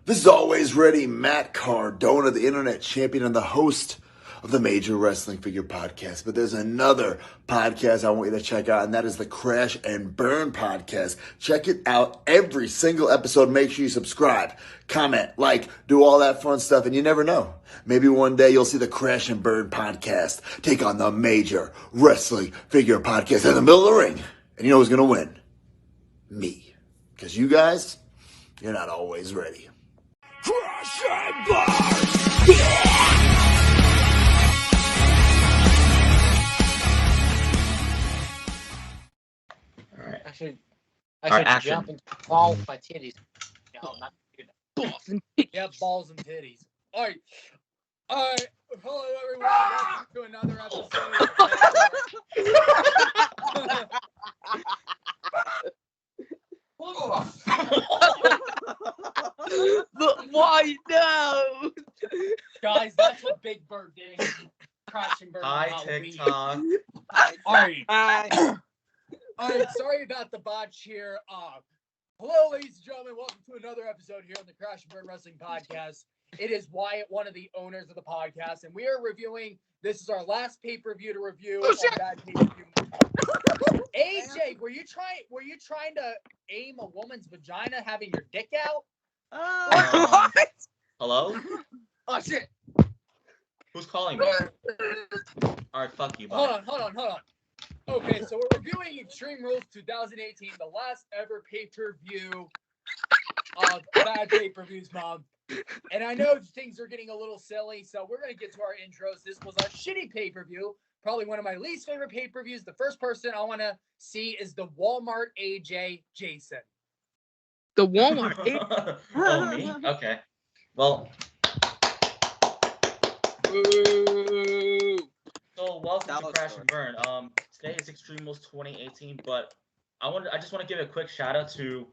This is always ready, Matt Cardona, the internet champion and the host of the Major Wrestling Figure Podcast. But there's another podcast I want you to check out, and that is the Crash and Burn Podcast. Check it out every single episode. Make sure you subscribe, comment, like, do all that fun stuff, and you never know. Maybe one day you'll see the Crash and Burn Podcast take on the Major Wrestling Figure Podcast in the middle of the ring. And you know who's going to win? Me. Because you guys, you're not always ready. Crash and Burn! Alright. I should jump and fall with my titties. No, not balls and titties. Yeah, balls and titties. Alright. Hello everyone. Welcome to another episode. Why no? Guys, that's what Big Bird did. Crash and Burn. Hi, TikTok. Alright, sorry about the botch here. Hello, ladies and gentlemen. Welcome to another episode here on the Crash and Burn Wrestling Podcast. It is Wyatt, one of the owners of the podcast, and we are reviewing. This is our last pay-per-view to review. That pay-per-view. AJ, were you trying to aim a woman's vagina having your dick out? What? Hello? Oh shit! Who's calling me? Alright, fuck you, Hold bye. on. Okay, so we're reviewing Extreme Rules 2018, the last ever pay-per-view of bad pay-per-views, Mom. And I know things are getting a little silly, so we're going to get to our intros. This was a shitty pay-per-view, probably one of my least favorite pay-per-views. The first person I want to see is the Walmart AJ Jason. The Walmart. Oh, me? Okay. Well, Ooh. so welcome That to was Crash short. and Burn. Today is Extreme Rules 2018, but I just want to give a quick shout out to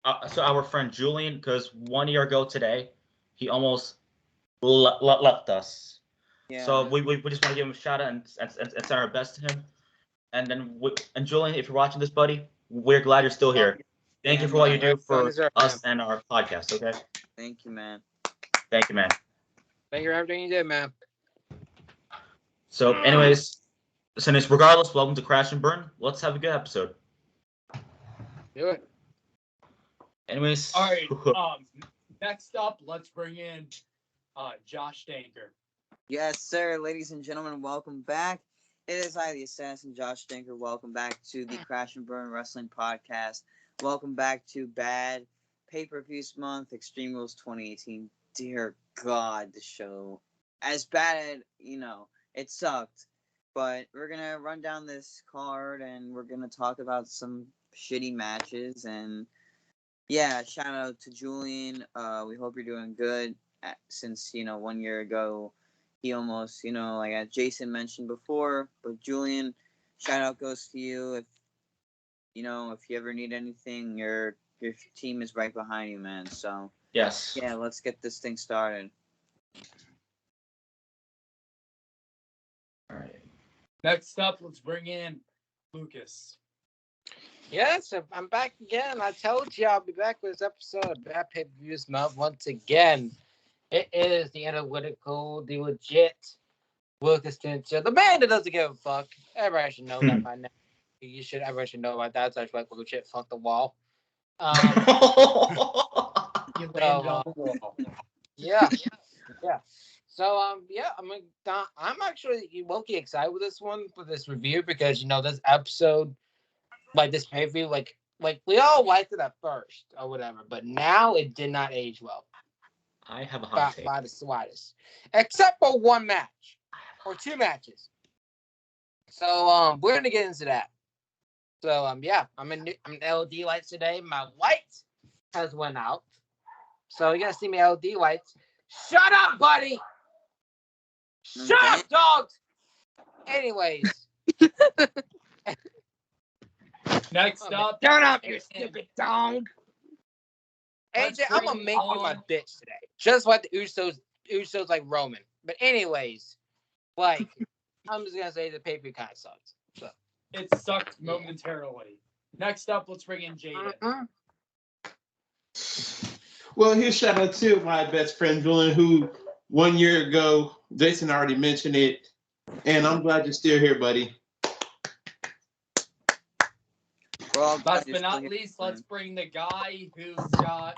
our friend Julian, because 1 year ago today, he almost left us. Yeah. So we just want to give him a shout out and send our best to him. And then Julian, if you're watching this, buddy, we're glad you're still here. Thank you for what you do for us and our podcast. Okay. Thank you, man. Thank you, man. Thank you for everything you did, man. So, anyways, regardless, welcome to Crash and Burn. Let's have a good episode. Do it. Anyways. All right, next up, let's bring in Josh Danker. Yes, sir. Ladies and gentlemen, welcome back. It is I, the Assassin, Josh Stinker. Welcome back to the Crash and Burn Wrestling Podcast. Welcome back to Bad Pay-Per-Views Month, Extreme Rules 2018. Dear God, the show. As bad, it sucked. But we're going to run down this card, and we're going to talk about some shitty matches. And, yeah, shout out to Julian. We hope you're doing good. Since, 1 year ago, he almost, like as Jason mentioned before. But Julian, shout out goes to you. If you ever need anything, your team is right behind you, man. So, Yes. yeah, let's get this thing started. All right. Next up, let's bring in Lucas. Yes, I'm back again. I told you I'll be back with this episode of Bad Pay-Per-Views Month once again. It is the analytical, the legit Lucas Tincher, the man that doesn't give a fuck. Everybody should know that by now. Everybody should know about that. So I feel like legit fuck the wall. You landed on the wall. Yeah. So I'm actually low-key excited with this one, for this review, because this episode, like this pay-per-view, like we all liked it at first or whatever, but now it did not age well. I have a hot take. By the slightest, except for one match or two matches. So we're gonna get into that. So I'm in LED lights today. My light has went out, so you're gonna see me LED lights. Shut up, buddy. Shut up, dogs. Anyways, Next up, turn up, you stupid dog. AJ, I'm gonna make you my bitch today, just like the Usos like Roman. But anyways, I'm just gonna say the pay-per-view kind of sucks. So it sucked momentarily. Next up, let's bring in Jaden. Well, here's a shout out to my best friend Julian, who 1 year ago, Jason already mentioned it, and I'm glad you're still here, buddy. Well, Last but not least, let's bring the guy who's got,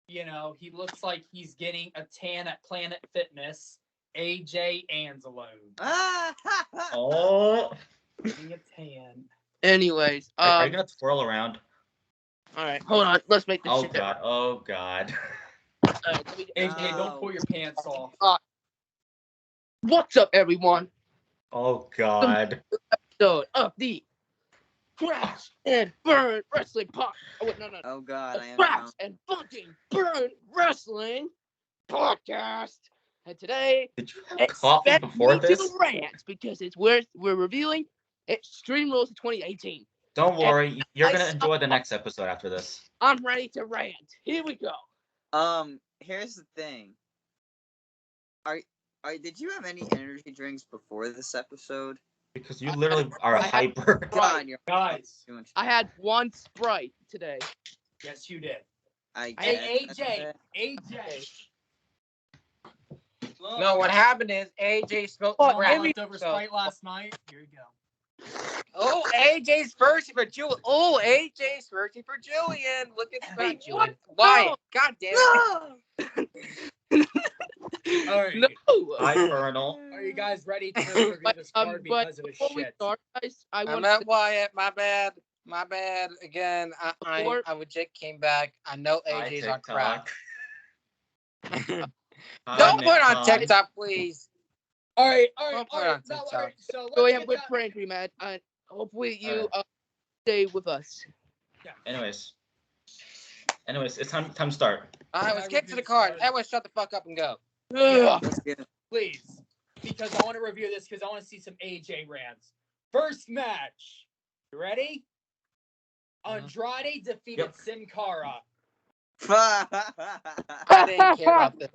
he looks like he's getting a tan at Planet Fitness, AJ Anzalo. Oh. Getting a tan. Anyways, Are you gonna twirl around? All right, hold on. Let's make this Oh shit. god. Oh god. AJ, don't pull your pants off. What's up, everyone? Oh god. Episode of the Crash and Burn Wrestling Podcast. Oh, wait, no. Oh God, I am Crash down. and fucking Burn Wrestling Podcast. And today, Did you have coffee expect before me this? to rant because we're reviewing Extreme Rules 2018. Don't worry, you're gonna I enjoy the next episode after this. I'm ready to rant. Here we go. Here's the thing. Did you have any energy drinks before this episode? Because you literally are a I had- hyper. God, you're Guys, too much. I had one Sprite today. yes, you did. I Hey, guess AJ, that's AJ. Look, No, what happened is AJ spoke Oh, crap. leftover Sprite last night. Here you go. Oh, AJ's thirsty for Julian. Oh, AJ's thirsty for Julian. Look at that, Julian. Wyatt, God damn it. All right. No. Hi, Colonel. Are you guys ready to review this card because it was before we shit? start, guys, I I'm want at to Wyatt. My bad. Again, I would Jake came back. I know Hi, AJ's on TikTok. crap. Hi, Don't put it on Nick Khan. TikTok, please. All right. Don't put it on Now, TikTok. so go let's ahead get with that. Frankie, man. Hopefully you Alright. stay with us. Anyways, it's time to start. All right, let's get to the card. Everyone, shut the fuck up and go. Ugh. Let's get it. Please, because I want to review this because I want to see some AJ rants. First match. You ready? Andrade defeated Yep. Sin Cara. I didn't care about this.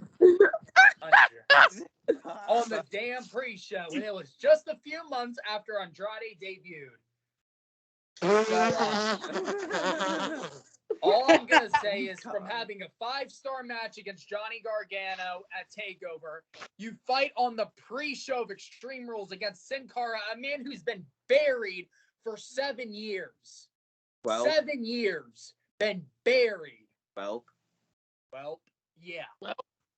On the damn pre-show, and it was just a few months after Andrade debuted. All I'm gonna say is, from having a 5-star match against Johnny Gargano at TakeOver, you fight on the pre-show of Extreme Rules against Sin Cara, a man who's been buried for 7 years. Well, 7 years, been buried. well, Yeah.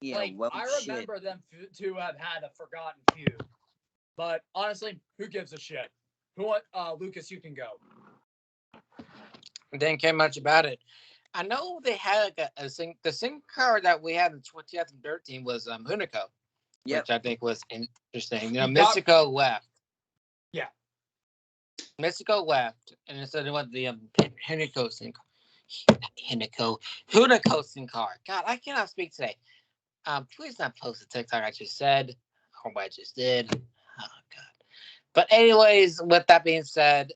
yeah. Like, well, I shit. remember them to have had a forgotten feud. But honestly, who gives a shit? Lucas, you can go. Didn't care much about it. I know they had like the Sin Cara that we had in 2013 was Hunico, Yep. which I think was interesting. You got- Mystico left. Yeah. Mystico left, and instead they went the Hunico Sin Hunico Sin Cara. God, I cannot speak today. Please not post the TikTok I just said, or what I just did. Oh God. But anyways, with that being said,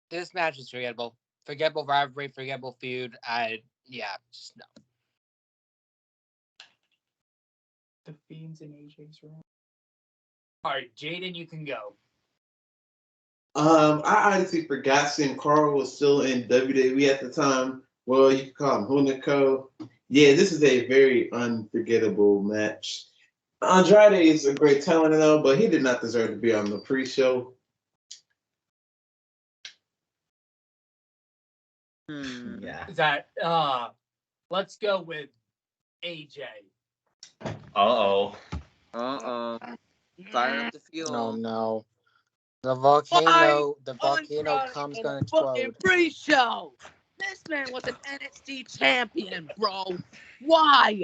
this match is forgettable. Forgettable rivalry, forgettable feud. Just no. The Fiends and AJ's room. All right, Jaden, you can go. I honestly forgot Sin Cara was still in WWE at the time. Well, you could call him Hunico. Yeah, this is a very unforgettable match. Andrade is a great talent and all, but he did not deserve to be on the pre-show. Yeah. Is that let's go with AJ. Uh-oh. Fire up the fuel. Oh no. The volcano comes gonna fucking explode. pre-show. This man was an NXT champion, bro. Why?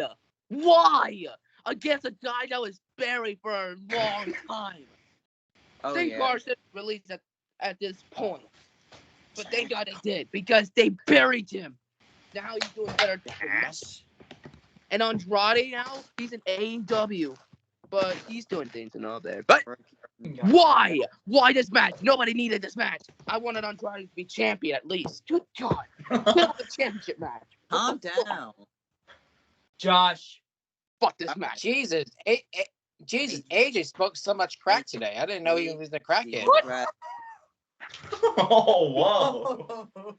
Against a guy that was buried for a long time. Oh, Sin yeah. Cara should have released at this point. But thank God they did, because they buried him. Now he's doing better things. And Andrade now, he's in AEW. But he's doing things and all there. But why? Why this match? Nobody needed this match. I wanted Andrade to be champion at least. Good God. Get the championship match. Calm What the fuck? down. Josh. Fuck this match. Jesus. AJ spoke so much crack today. I didn't know he was a crackhead. Oh, whoa.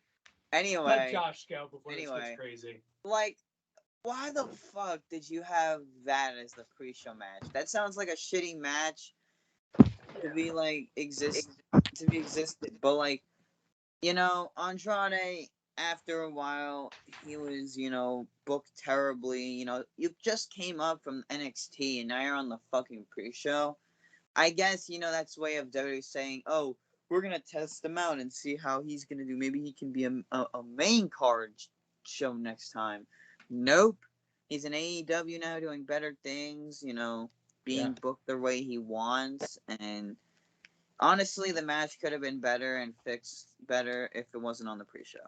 Anyway. Let Josh go before this Anyway. gets crazy. like, why the fuck did you have that as the pre-show match? That sounds like a shitty match to be like existed, but like, Andrade, after a while, he was, booked terribly. You just came up from NXT and now you're on the fucking pre-show. I guess, that's way of WWE saying, oh, we're going to test him out and see how he's going to do. Maybe he can be a main card show next time. Nope. He's in AEW now doing better things, being booked the way he wants. And honestly, the match could have been better and fixed better if it wasn't on the pre-show.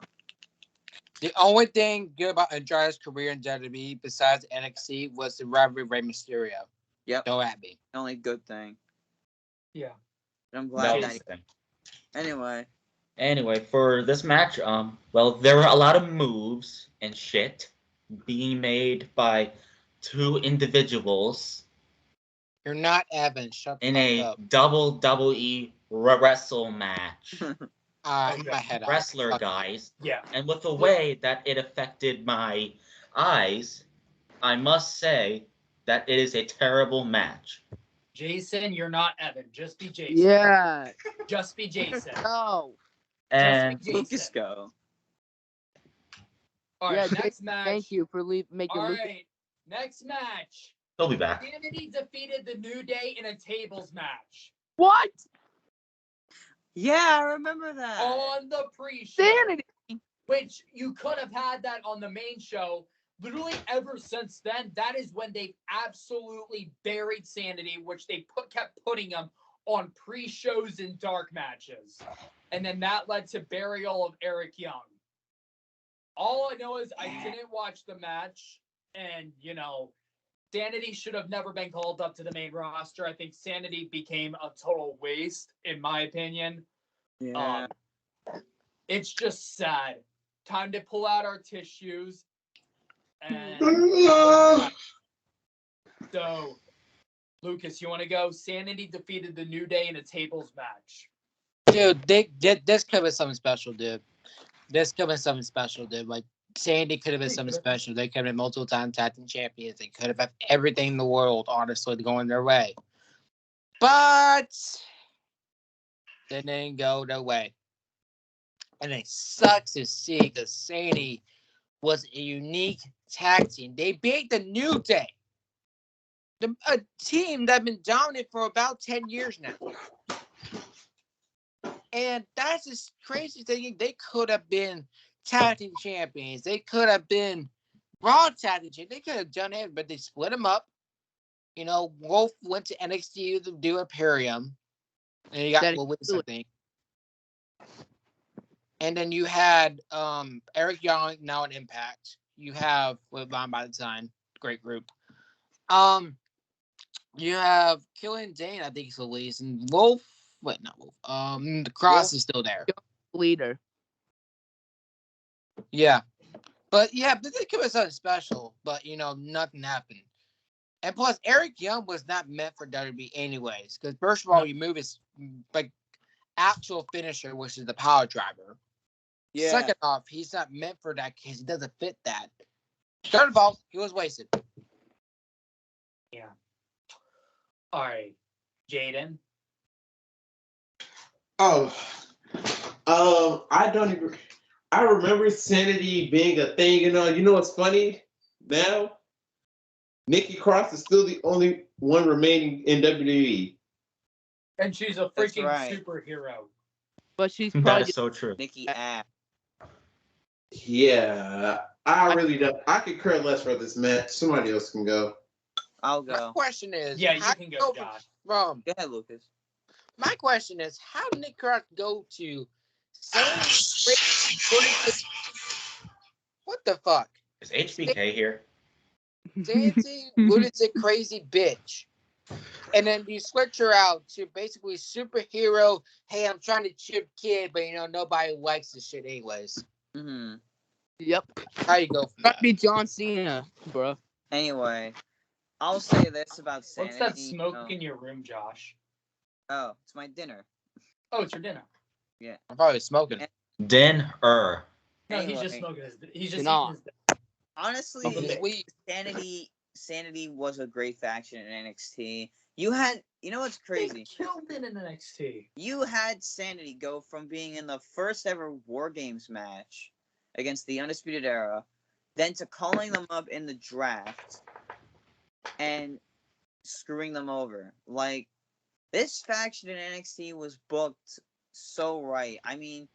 The only thing good about Andrade's career in WWE besides NXT was the rivalry with Rey Mysterio. Yep. Don't at me. The only good thing. Yeah. I'm That glad was that. the thing. Anyway, for this match, well, there were a lot of moves and shit being made by two individuals You're not Evan. Shut the in fuck a up. WWE wrestle match. My head out. Wrestler Fuck. guys. Yeah. And with the way that it affected my eyes, I must say that it is a terrible match. Jason, you're not Evan. Just be Jason. Yeah. Just be Jason. No. And Just be Jason. Lucas go. All right, Yeah, next Jason, match. thank you for making All Lucas. right, next match. he'll be back. Sanity defeated the New Day in a tables match What? Yeah, I remember that. on the pre-show. Sanity. Which you could have had that on the main show. Literally ever since then, that is when they've absolutely buried Sanity, which they kept putting them on pre-shows and dark matches. And then that led to burial of Eric Young. All I know is I didn't watch the match, and, Sanity should have never been called up to the main roster. I think Sanity became a total waste, in my opinion. Yeah. It's just sad. Time to pull out our tissues. And so, Lucas, you want to go? Sanity defeated the New Day in a tables match. Dude, this could have been something special, dude. Like, Sandy could have been something special. They could have been multiple time tag team champions. They could have had everything in the world, honestly, going their way. But they didn't go their way. And it sucks to see because Sandy was a unique tag team. They beat the New Day, a team that's been dominant for about 10 years now. And that's just crazy thinking they could have been tag team champions. They could have been Raw tag team champions. They could have done it, but they split them up. Wolfe went to NXT to do Imperium. And you got Owens, I think. And then you had Eric Young, now an Impact. You have Braun by the time, great group. You have Killian Dane, I think he's the least, and Wolfe. Wait, not Wolfe. The Cross is still there. Leader. Yeah, but this could be something special. But nothing happened. And plus, Eric Young was not meant for WWE anyways. Because first of all, you move his actual finisher, which is the power driver. Yeah. Second off, he's not meant for that because he doesn't fit that. Third of all, he was wasted. Yeah. All right, Jaden. I don't even. I remember Sanity being a thing. You know what's funny now? Nikki Cross is still the only one remaining in WWE. And she's a freaking superhero. But she's That probably is so true. Nikki App. Yeah, I really don't. I could care less for this match. Somebody else can go. I'll My go. question is, Yeah, you can go, Josh. Go ahead, Lucas. My question is, how did Nick Cross go to what the fuck? Is HBK here? Dancing lunatic crazy bitch. And then you switch her out to basically superhero. Hey, I'm trying to chip kid, but nobody likes this shit anyways. Mm-hmm. Yep. How you go from Gotta that? be John Cena, bro. Anyway, I'll say this about Sanity. What's that smoke in your room, Josh? Oh, it's my dinner. Oh, it's your dinner. Yeah. I'm probably smoking. Dinner. No, he's Anyway. just smoking his. He's just No. eating his. honestly, We Sanity was a great faction in NXT. You know what's They crazy? killed it in NXT. You had Sanity go from being in the first ever War Games match against the Undisputed Era, then to calling them up in the draft and screwing them over. Like, this faction in NXT was booked so right. I mean,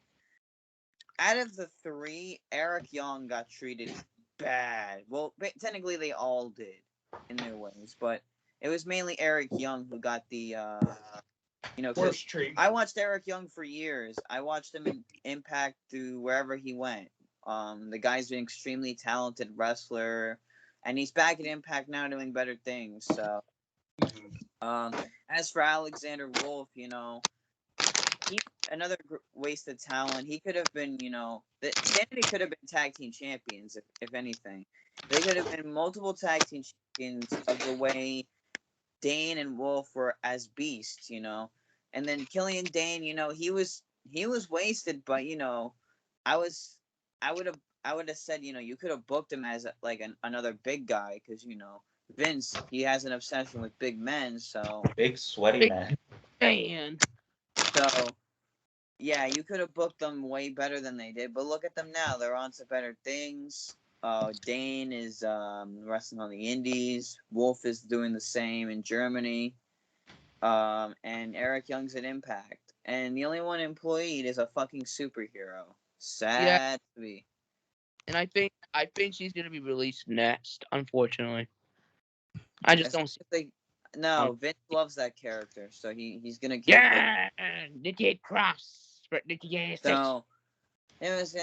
out of the three, Eric Young got treated bad. Well, technically they all did in their ways, but it was mainly Eric Young who got the, 'cause Worst treatment. I watched Eric Young for years. I watched him in Impact through wherever he went. The guy's an extremely talented wrestler, and he's back at Impact now doing better things. So, as for Alexander Wolf, he another wasted talent. He could have been, Sanity could have been tag team champions if anything. They could have been multiple tag team champions of the way Dane and Wolf were as beasts, And then Killian Dane, he was wasted, but I would have said, you could have booked him as another big guy because Vince, he has an obsession with big men, so Big sweaty man. Man. so yeah, you could have booked them way better than they did. But look at them now; they're on to better things. Dane is wrestling on the Indies. Wolf is doing the same in Germany. And Eric Young's at Impact. And the only one employed is a fucking superhero. Sad to be. And I think she's gonna be released next, unfortunately. I just don't see. No, Vince loves that character, so he's gonna keep it. Yeah, Nikki Cross, but Nikki So it was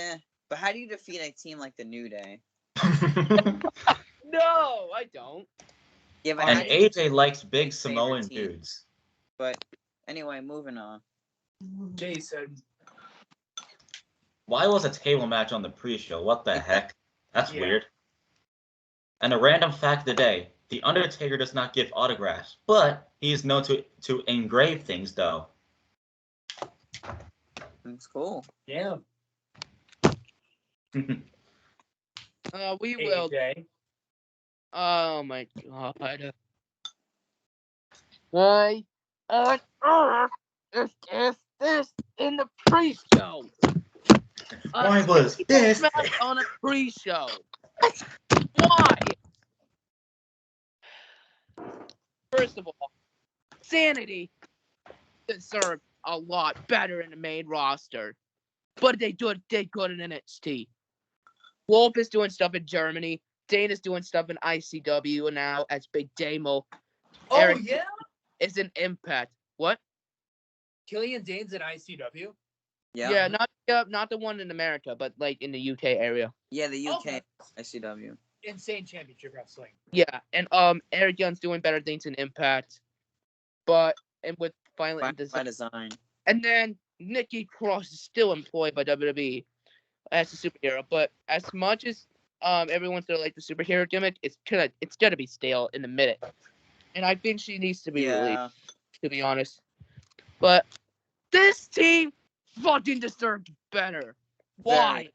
but how do you defeat a team like the New Day? No, I don't. Yeah, but And how do you AJ likes big his favorite Samoan team? dudes. But anyway, moving on. Jason. Why was a table match on the pre-show? What the heck? That's Yeah. weird. And a random fact of the day: The Undertaker does not give autographs, but he is known to engrave things, though. That's cool. Yeah. We will. AJ. Oh my god. Why on earth is this in the pre-show? Why was this? Match on a pre-show? Why? First of all, Sanity deserved a lot better in the main roster, but they did good in NXT. Wolf is doing stuff in Germany. Dane is doing stuff in ICW now as Big Damo. Oh, Eric yeah? is an Impact. What? Killian Dane's in ICW? Yeah. Yeah, not the one in America, but like in the UK area. Yeah, the UK Okay. ICW. Insane Championship Wrestling. Yeah, and Eric Young's doing better things in Impact, with finally By design. and then Nikki Cross is still employed by WWE as a superhero, but as much as everyone's gonna like the superhero gimmick, it's gonna be stale in a minute, and I think she needs to be released, to be honest. But this team fucking deserved better. Why?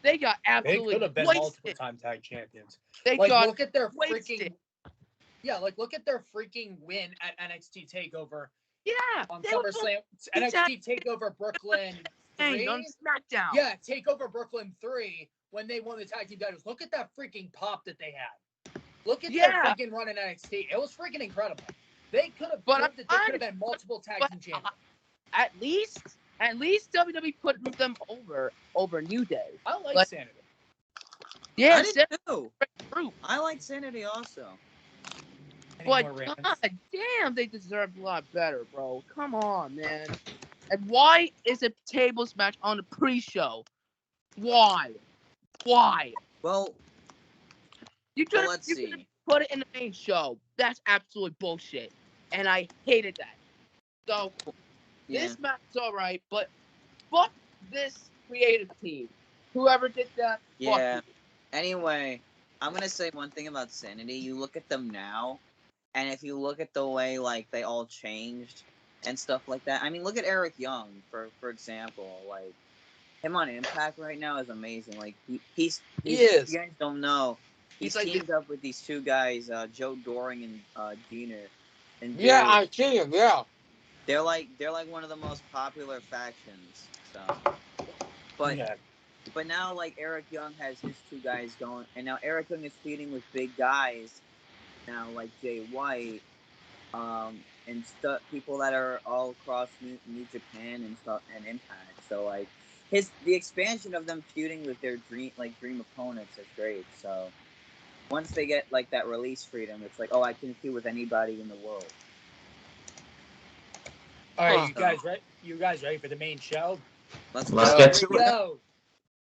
They got They absolutely could have been wasted. multiple time tag champions. They Like, got look at their wasted. look at their freaking win at NXT TakeOver Yeah, on they were SummerSlam. both NXT TakeOver Brooklyn 3. on SmackDown. Yeah, TakeOver Brooklyn 3 when they won the tag team titles. Look at that freaking pop that they had. Look at their freaking run in NXT. It was freaking incredible. They could have proved that they could have been multiple tag team champions. At least WWE put them over New Day. I like Sanity. Yeah, I did too. true. I like Sanity also. But god damn, they deserved a lot better, bro. Come on, man. And why is a tables match on the pre-show? Why? Well, You could let's see. put it in the main show. That's absolute bullshit. And I hated that. So this match is alright, but fuck this creative team. Whoever did that, fuck Yeah. you. Anyway, I'm gonna say one thing about Sanity. You look at them now, and if you look at the way they all changed and stuff like that. I mean, look at Eric Young for example. Like, him on Impact right now is amazing. Like he's He is. You guys don't know. He's He's like teamed up with these two guys, Joe Doring and Diener. And Yeah, dude, I've seen him. Yeah. they're like one of the most popular factions. So, but Yeah. but now like Eric Young has his two guys going, and now Eric Young is feuding with big guys now, like Jay White, and stuff, people that are all across New Japan and stuff and Impact. So like the expansion of them feuding with their dream opponents is great. So once they get like that release freedom, it's like, oh, I can feud with anybody in the world. All right, Huh. you guys ready for the main show? Let's Let's go. get Here to we it. go.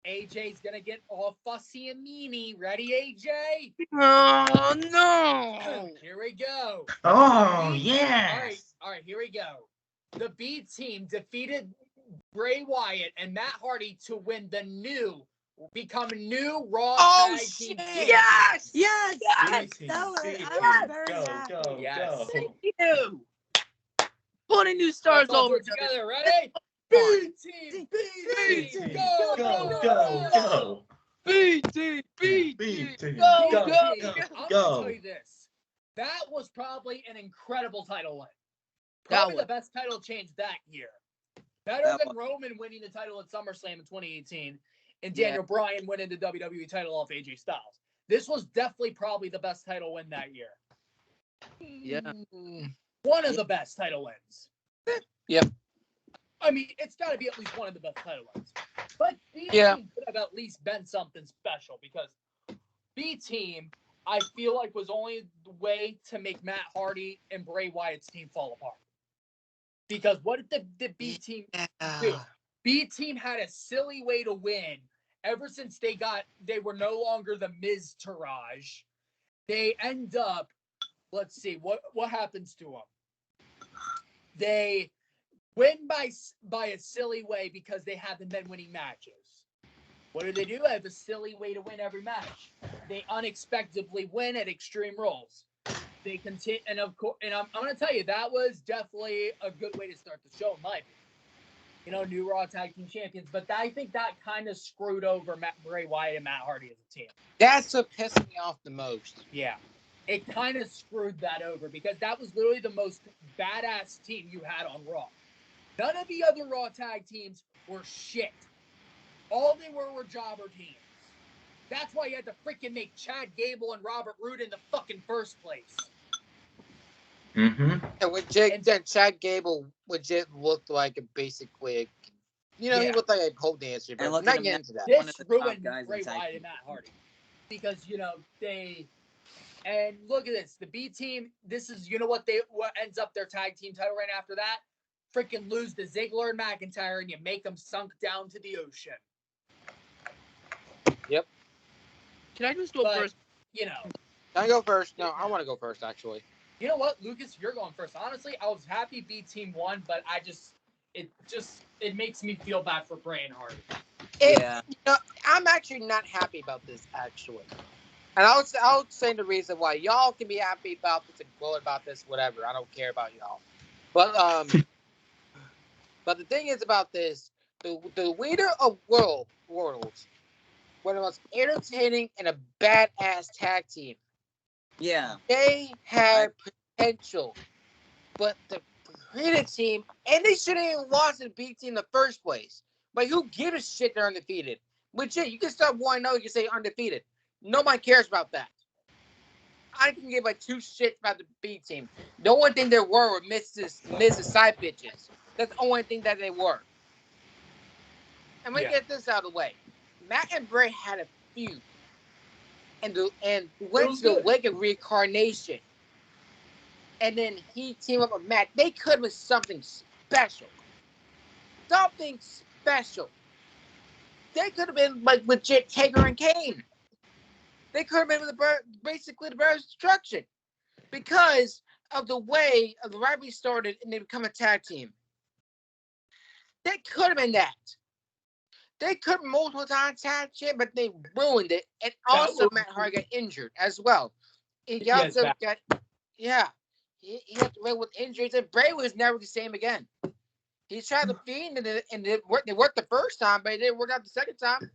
AJ's gonna get all fussy and meany. Ready, AJ? Oh no! Here we go. Oh, B- yes. All right, here we go. The B team defeated Bray Wyatt and Matt Hardy to become new Raw Oh, Tag Team shit! Champions. Yes! Yes, Yes! stellar. I Yes! was very Go, happy. go, Yes. go. Thank you. Putting new Let's stars all over do it together. Ready? B team, B team, go, Go, go, go, go. go. BT, BT, BT, go, go, B go, team. go. I'm go. gonna tell you this. That was probably an incredible title win. That Probably was. the best title change that year. Better That than was. Roman winning the title at SummerSlam in 2018 and Yeah. Daniel Bryan winning the WWE title off AJ Styles. This was definitely probably the best title win that year. Yeah. One of the best title wins. Yep. I mean, it's got to be at least one of the best title wins. But B Yeah. Team could have at least been something special because B Team, I feel like, was only the way to make Matt Hardy and Bray Wyatt's team fall apart. Because what did the B Team do? B Team had a silly way to win ever since they were no longer the Miz Taraj. They end up, let's see, what happens to them? They win by a silly way because they haven't been winning matches. What do? They have a silly way to win every match. They unexpectedly win at Extreme Rules. They continue, and of course, and I'm going to tell you, that was definitely a good way to start the show, in my opinion. New Raw Tag Team Champions, but I think that kind of screwed over Bray Wyatt and Matt Hardy as a team. That's what pissed me off the most. Yeah. It kind of screwed that over because that was literally the most badass team you had on Raw. None of the other Raw tag teams were shit. All they were jobber teams. That's why you had to freaking make Chad Gable and Robert Roode in the fucking first place. Mm-hmm. And Chad Gable legit looked like basically he looked like a pole dancer, but And look not at him getting now. into that. One This of the top ruined guys in Bray tag Wyatt team. and Matt Hardy. Because, and look at this. The B team, this is, what ends up their tag team title right after that? Freaking lose to Ziggler and McIntyre and you make them sunk down to the ocean. Yep. Can I just go first? Can I go first? No, I want to go first, actually. You know what, Lucas? You're going first. Honestly, I was happy B Team won, but it makes me feel bad for Bray and Hardy. Yeah. I'm actually not happy about this, actually. And I'll say the reason why. Y'all can be happy about this and glow about this, whatever. I don't care about y'all. But but the thing is about this, the winner of Worlds were the most entertaining and a badass tag team. Yeah. They had potential, but the creative team, and they shouldn't even lost to the B team in the first place. But who gives a shit they're undefeated? Legit, you can start 1-0, you can say undefeated. Nobody cares about that. I can give two shits about the B team. The only thing they were Mrs. Side Bitches. That's the only thing that they were. And let me get this out of the way. Matt and Bray had a feud. And went to the Lake of Reincarnation. And then he teamed up with Matt. They could have been something special. Something special. They could have been like legit Taker and Kane. They could have been basically the Bird of Destruction. Because of the way the rivalry started and they become a tag team. They could have been that. They could have multiple times tag champ, but they ruined it. And also Matt Hardy got injured as well. He also got he had to live with injuries, and Bray was never the same again. He tried the Fiend, and it worked. It worked the first time, but it didn't work out the second time.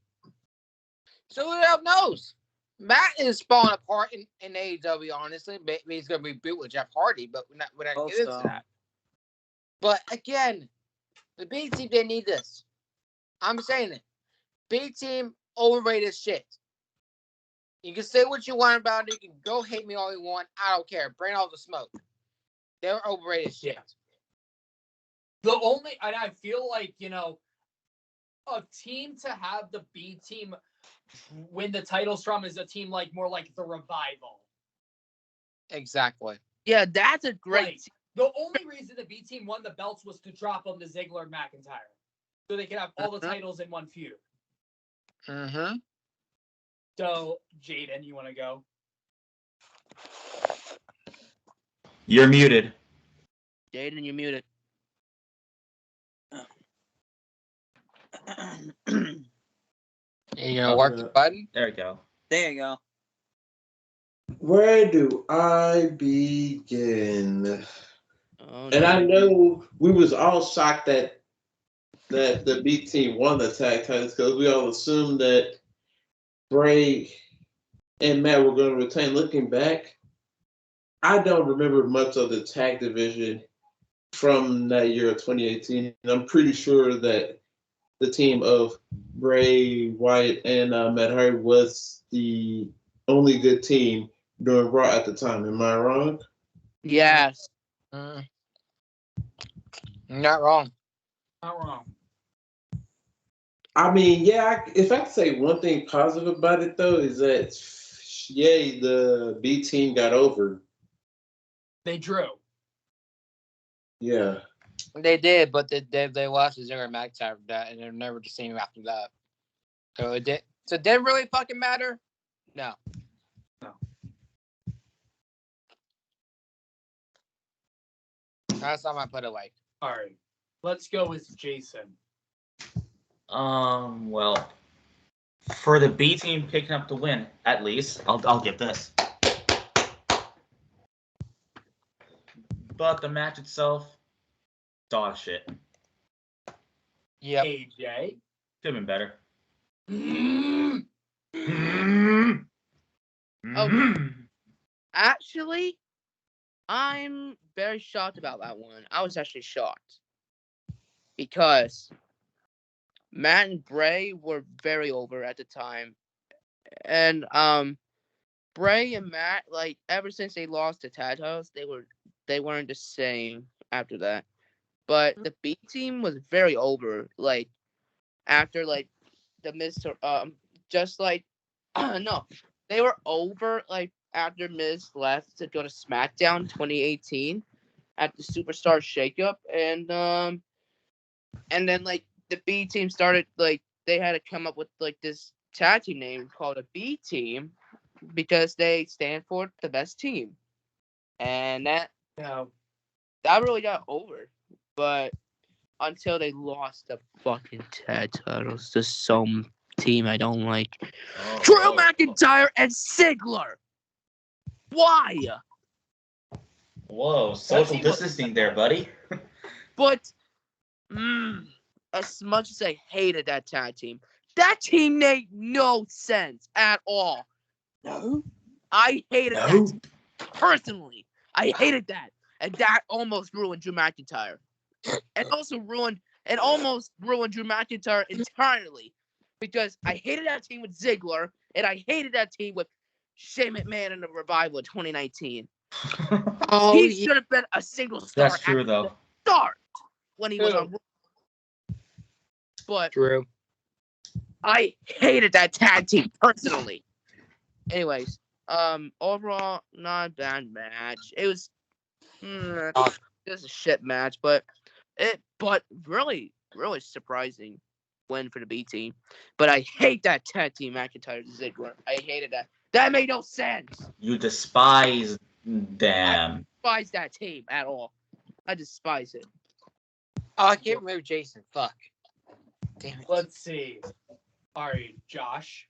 So who the hell knows? Matt is falling apart in AEW, honestly. Maybe he's going to be boot with Jeff Hardy, but we're not going to get into that. But again, the B team didn't need this. I'm saying it. B team overrated shit. You can say what you want about it. You can go hate me all you want. I don't care. Bring all the smoke. They're overrated shit. The only, and I feel like, a team to have the B team win the titles from is a team more like the Revival. Exactly. Yeah, that's a great team. The only reason the B team won the belts was to drop them to Ziggler and McIntyre. So they could have all the titles in one feud. Mm-hmm. So, Jaden, you want to go? You're muted. Jaden, you're muted. You gonna work the button? There we go. There you go. Where do I begin? Oh, And no. I know we was all shocked that the B team won the tag titles because we all assumed that Bray and Matt were going to retain. Looking back, I don't remember much of the tag division from that year of 2018. And I'm pretty sure that the team of Bray, Wyatt, and Matt Hardy was the only good team during Raw at the time. Am I wrong? Yes. Not wrong. Not wrong. I mean, yeah, if I could say one thing positive about it, though, is that, yay, the B team got over. They drew. Yeah. They did, but they lost to Ziggler and McIntyre for that, and they're never the same after that. So it did. So did it really fucking matter? No. That's not my put away. All right. Let's go with Jason. Well, for the B team picking up the win, at least, I'll give this. But the match itself, dog shit. Yep. AJ. Could have been better. Oh, actually, I'm very shocked about that one. I was actually shocked because Matt and Bray were very over at the time, and Bray and Matt, ever since they lost the tag titles, they weren't the same after that. But the B team was very over, after the Miz, just no, they were over after Miz left to go to SmackDown 2018 at the Superstar Shakeup, and then the B team started they had to come up with this tag team name called a B team because they stand for the best team, and that really got over, but until they lost the fucking tag titles to some team I don't like. Drew McIntyre and Ziggler. Why? Whoa, social distancing there, buddy. But as much as I hated that tag team made no sense at all. No. I hated that team. Personally. I hated that. And that almost ruined Drew McIntyre. And almost ruined Drew McIntyre entirely. Because I hated that team with Ziggler, and I hated that team with Shane McMahon in the Revival in 2019. He should have been a single star. That's true, though. Start when he was on. But True. I hated that tag team personally. Anyways, overall, not a bad match. It was just a shit match, but really, really surprising win for the B team. But I hate that tag team McIntyre and Ziggler. I hated that. That made no sense. You despise them. I despise that team at all. I despise it. Oh, I can't remember Jason. Fuck. Damn it. Let's see. All right, Josh.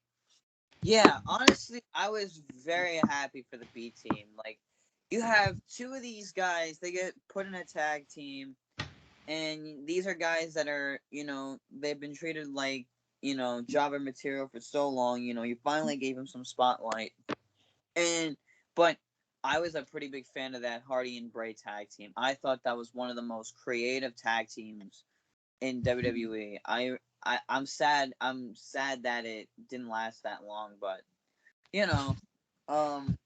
Yeah, honestly, I was very happy for the B team. You have two of these guys, they get put in a tag team, And these are guys that are, they've been treated like, jobber material for so long. You finally gave them some spotlight. But I was a pretty big fan of that Hardy and Bray tag team. I thought that was one of the most creative tag teams in WWE. I'm sad. I'm sad that it didn't last that long, but um,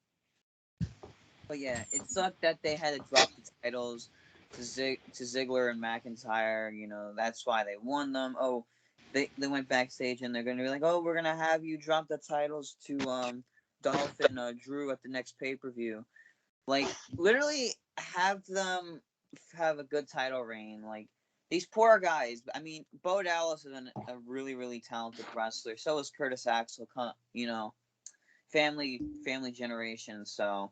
but yeah, it sucked that they had to drop the titles to Ziggler and McIntyre. That's why they won them. Oh, they went backstage and they're gonna be like, oh, we're gonna have you drop the titles to Dolph and Drew at the next pay-per-view. Like, literally have them have a good title reign. Like, these poor guys. I mean, Bo Dallas is a really, really talented wrestler. So is Curtis Axel. Family generation. So,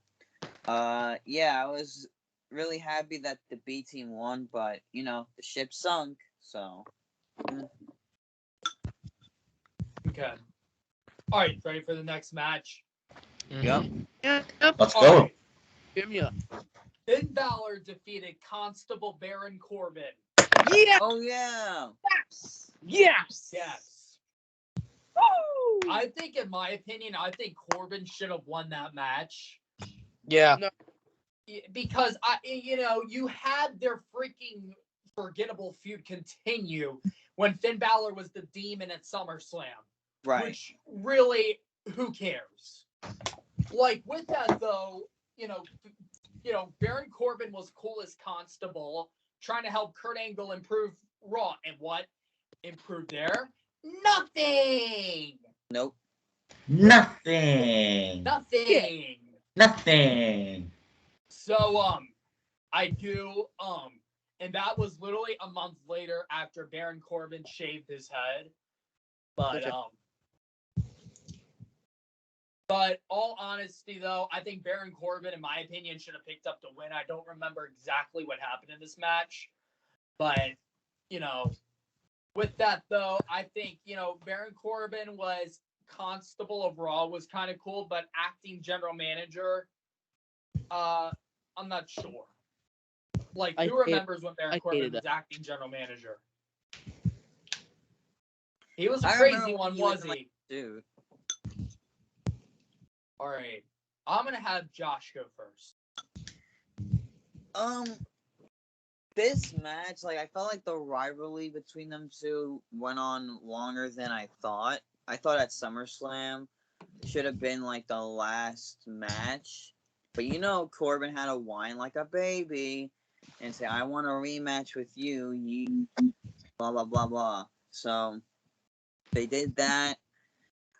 yeah, I was really happy that the B team won, but the ship sunk. So. Okay. All right, ready for the next match? Yep. Yep. Let's All go. right. Give me up. Finn Balor defeated Constable Baron Corbin. Yeah. Oh yeah. Yes. Yes. Yes. Woo! I think, in my opinion, Corbin should have won that match. Yeah. No. Because you had their freaking forgettable feud continue when Finn Balor was the demon at SummerSlam. Right. Which really, who cares? Like, with that though, Baron Corbin was cool as Constable, trying to help Kurt Angle improve Raw, and what improved there? Nothing. Nope. Nothing. Nothing. Nothing. So I do and that was literally a month later after Baron Corbin shaved his head. But all honesty though, I think Baron Corbin, in my opinion, should have picked up the win. I don't remember exactly what happened in this match, but with that though, I think Baron Corbin was Constable of Raw, was kind of cool, but acting general manager, I'm not sure. Like, who remembers when Baron Corbin was acting general manager? He was a crazy one, wasn't he? Dude. All right. I'm going to have Josh go first. This match, like, I felt like the rivalry between them two went on longer than I thought. I thought at SummerSlam should have been, like, the last match. But, Corbin had to whine like a baby and say, I want a rematch with you, blah, blah, blah, blah. So, they did that.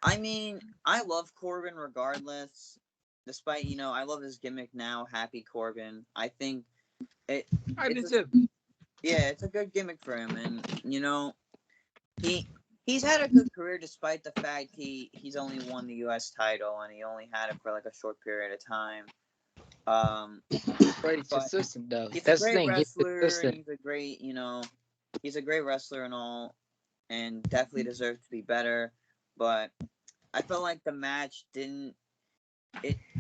I mean, I love Corbin regardless. Despite, I love his gimmick now, Happy Corbin. I think I do too. Yeah, it's a good gimmick for him. And, he's had a good career despite the fact he's only won the U.S. title and he only had it for, like, a short period of time. But he's consistent, though. He's That's a great wrestler. He's He's a great, he's a great wrestler and all, and definitely deserves to be better. But I felt like the match I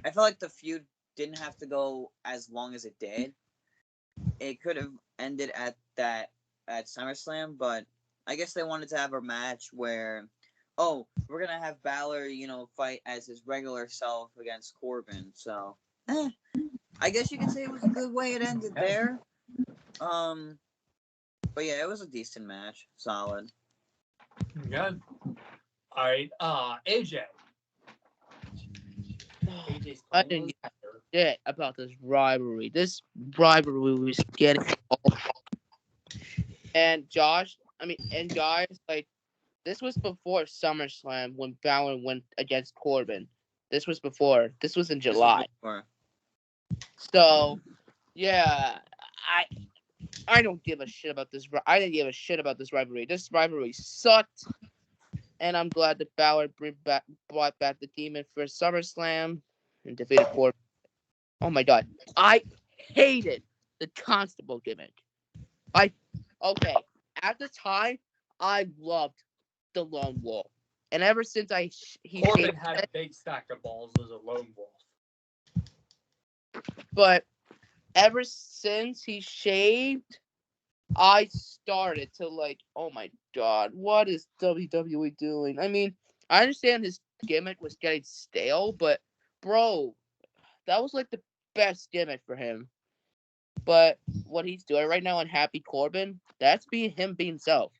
felt like the feud didn't have to go as long as it did. It could have ended at SummerSlam, but I guess they wanted to have a match where, we're gonna have Balor, fight as his regular self against Corbin. So, I guess you could say it was a good way it ended there. But yeah, it was a decent match, solid. Good. All right, AJ. I didn't give a shit about this rivalry. This rivalry was getting old. And guys, like, this was before SummerSlam when Balor went against Corbin. This was before. This was in July. So, yeah, I don't give a shit about this. I didn't give a shit about this rivalry. This rivalry sucked. And I'm glad that Balor brought back the Demon for SummerSlam and defeated Corbin. Oh my god. I hated the Constable gimmick. At the time, I loved the Lone Wolf. And ever since Corbin had a big stack of balls as a lone wolf. But ever since he shaved, I started to like, oh my god, what is WWE doing? I mean, I understand his gimmick was getting stale, but bro, that was like the best gimmick for him. But what he's doing right now on Happy Corbin, that's being himself.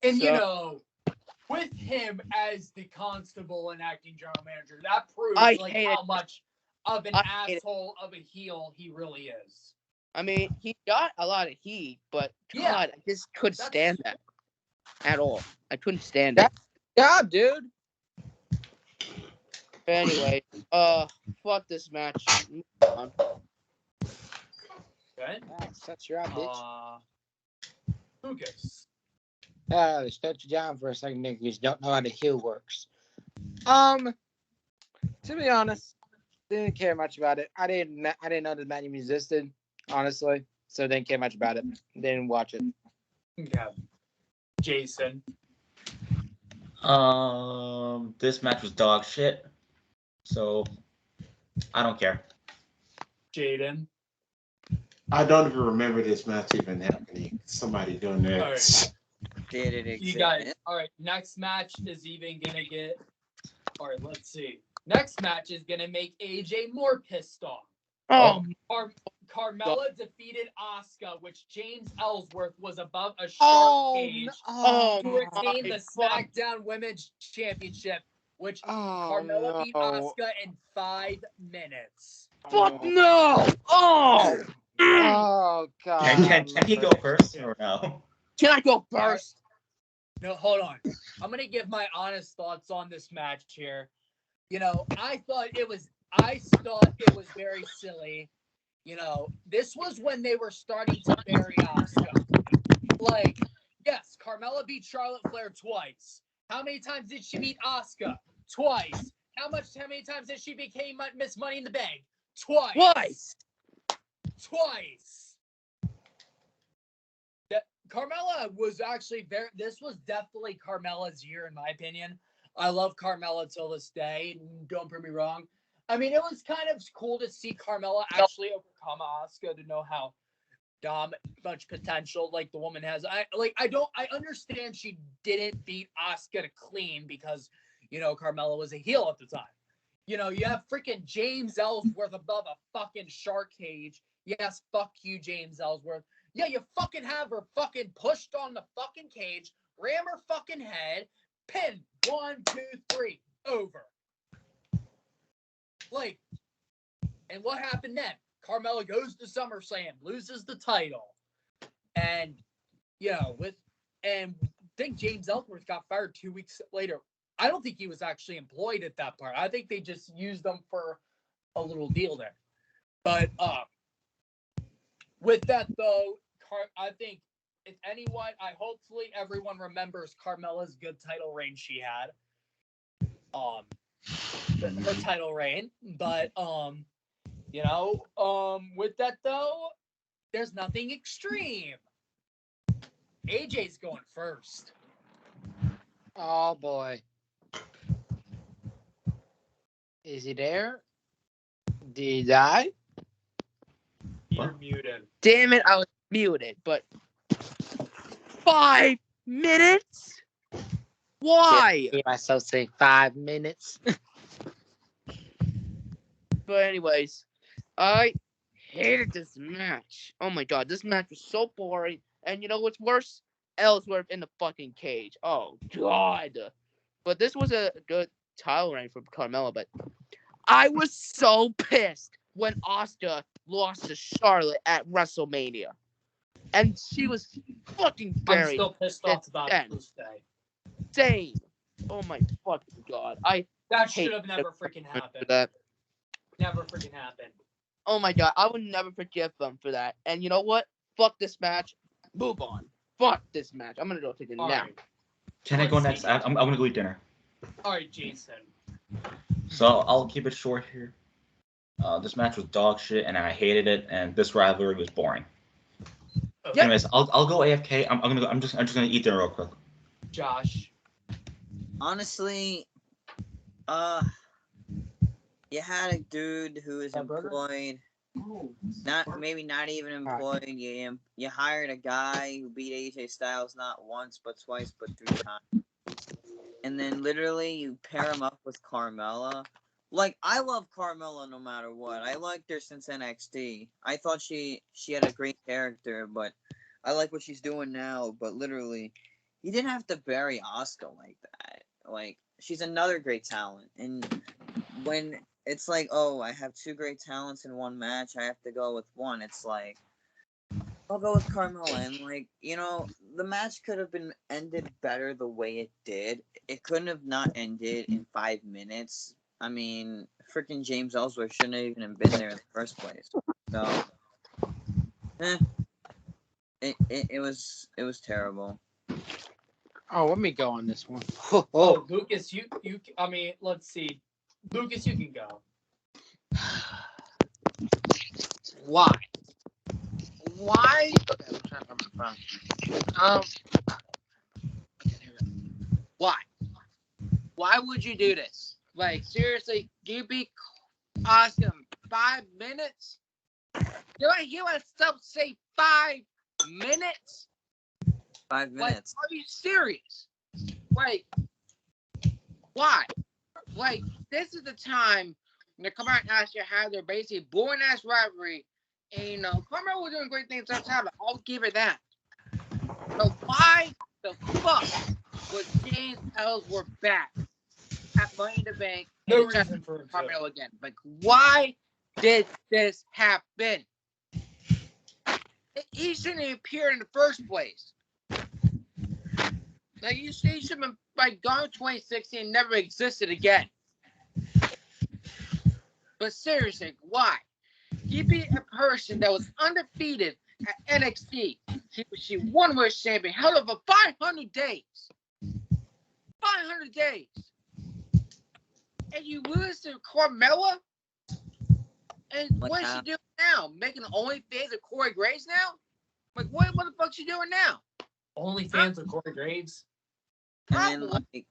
And you So- know, with him as the constable and acting general manager, that proves I like hate how it. much of an I hate it. asshole of a heel he really is. I mean, he got a lot of heat, but Yeah. God, I just couldn't That's- stand that at all. I couldn't stand it. Yeah, dude. But anyway, fuck this match. Move on. Okay. Shut your mouth, bitch. Lucas. Shut you down for a second, Nick. You just don't know how the heel works. To be honest, didn't care much about it. I didn't know the match even existed, honestly. So didn't care much about it. Didn't watch it. Okay. Jason. This match was dog shit. So I don't care. Jaden. I don't even remember this match even happening. Somebody doing that. All right. Did it exist? You guys. All right. Next match is even gonna get. All right. Let's see. Next match is gonna make AJ more pissed off. Oh, Carmella defeated Asuka, which James Ellsworth was above a shark Oh, cage oh to retain my the fuck. SmackDown Women's Championship, which Oh, Carmella beat no. Asuka in 5 minutes. Fuck no! Oh! Oh, God. Can he go first or no? Can I go first? No, hold on. I'm gonna give my honest thoughts on this match here. You know, I thought it was very silly. You know, this was when they were starting to bury Asuka. Like, yes, Carmella beat Charlotte Flair twice. How many times did she beat Asuka? Twice. How many times did she become Miss Money in the Bank? Twice. Carmella was actually this was definitely Carmella's year, in my opinion. I love Carmella till this day. Don't get me wrong. I mean, it was kind of cool to see Carmella actually overcome Asuka, to know how much potential like the woman has. I understand she didn't beat Asuka to clean because, you know, Carmella was a heel at the time. You know, you have freaking James Ellsworth above a fucking shark cage. Yes, fuck you, James Ellsworth. Yeah, you fucking have her fucking pushed on the fucking cage, ram her fucking head, pin, 1, 2, 3, over. Like, and what happened then? Carmella goes to SummerSlam, loses the title. And, you know, I think James Ellsworth got fired 2 weeks later. I don't think he was actually employed at that part. I think they just used him for a little deal there. But, with that though, I think if anyone, hopefully everyone remembers Carmella's good title reign she had. Her title reign. But, you know, with that though, there's nothing extreme. AJ's going first. Oh, boy. Is he there? Did he die? You're muted. Damn it, I was muted, but 5 minutes? Why? I myself say 5 minutes. But anyways, I hated this match. Oh my god, this match was so boring. And you know what's worse? Ellsworth in the fucking cage. Oh god. But this was a good title reign for Carmella, but I was so pissed when Asuka lost to Charlotte at WrestleMania. And she was fucking I'm buried. still pissed off about it this day. Same. Oh my fucking god. That hate should have never the- freaking for happened. that. Never freaking happened. Oh my god, I would never forgive them for that. And you know what? Fuck this match. Move on. Fuck this match. I'm gonna go take a All nap. right. Can I go Let's next? see. I'm gonna go eat dinner. All right, Jason. So I'll keep it short here. This match was dog shit, and I hated it. And this rivalry was boring. Okay. Anyways, I'll go AFK. I'm just gonna eat dinner real quick. Josh. Honestly, you had a dude who was That burger? employed Not even employed. You hired a guy who beat AJ Styles not once but twice but 3 times, and then literally you pair him up with Carmella. Like, I love Carmella no matter what. I liked her since NXT. I thought she had a great character, but I like what she's doing now. But literally, you didn't have to bury Asuka like that. Like, she's another great talent, and when it's like, oh, I have 2 great talents in one match, I have to go with one. It's like, I'll go with Carmella. And, like, the match could have been ended better the way it did. It couldn't have not ended in 5 minutes. I mean, freaking James Ellsworth shouldn't have even been there in the first place. So, it was terrible. Oh, let me go on this one. Oh, Lucas, I mean, let's see. Lucas, you can go. Why? Okay, I'm trying to find my phone. Okay, here we go. Why? Why would you do this? Like, seriously, you beat Asuka in 5 minutes? You want to hear myself say 5 minutes? 5 minutes. Like, are you serious? Like, why? Like, this is the time Nakamura and Asuka had their basically boring-ass rivalry. And, Carmella was doing great things outside, but I'll give her that. So why the fuck was James Ellsworth back at Money in the Bank? No reason for him to. Carmella again. Like, why did this happen? He shouldn't have appeared in the first place. Like, he should have been gone 2016 and never existed again. But seriously, why? He beat a person that was undefeated at NXT. She won world champion, held over 500 days. 500 days. And you lose to Carmella? And what is she doing now? Making the OnlyFans of Corey Graves now? Like, what the fuck she doing now? OnlyFans of Corey Graves? And then, like,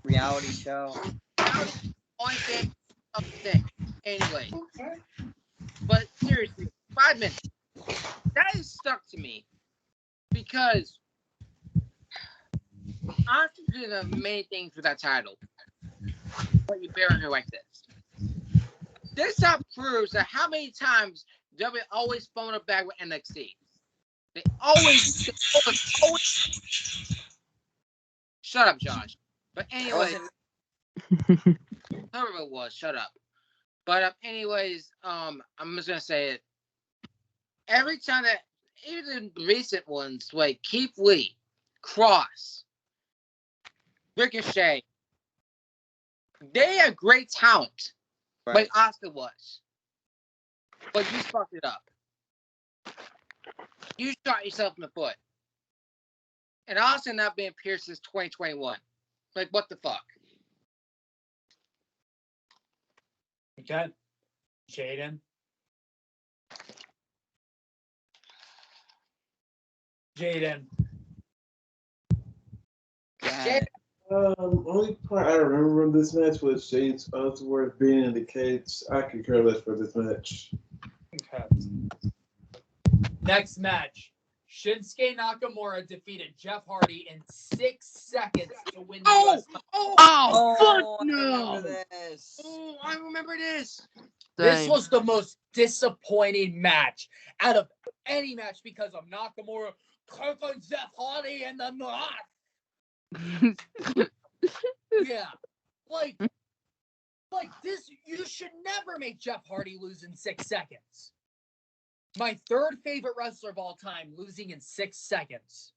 reality show. OnlyFans of the thing. Anyway. But seriously, 5 minutes. That is stuck to me. Because Asuka could have many things with that title. But you bury her like this. This proves that how many times W always phone it back with NXT. They always. Shut up, Josh. But anyway, whoever it was, shut up. But anyways, I'm just gonna say it. Every time that, even the recent ones like Keith Lee, Cross, Ricochet, they have great talent, like Asuka was. But you fucked it up. You shot yourself in the foot. And Austin not being pierced since 2021. Like, what the fuck? Okay. Jaden. Only part I remember of this match was James Ellsworth being in the cage. I could care less for this match. Okay. Next match. Shinsuke Nakamura defeated Jeff Hardy in 6 seconds to win the US. Fuck no! I remember this. This was the most disappointing match out of any match because of Nakamura kicking Jeff Hardy in the nuts. Yeah. Like this, you should never make Jeff Hardy lose in 6 seconds. My 3rd favorite wrestler of all time losing in 6 seconds.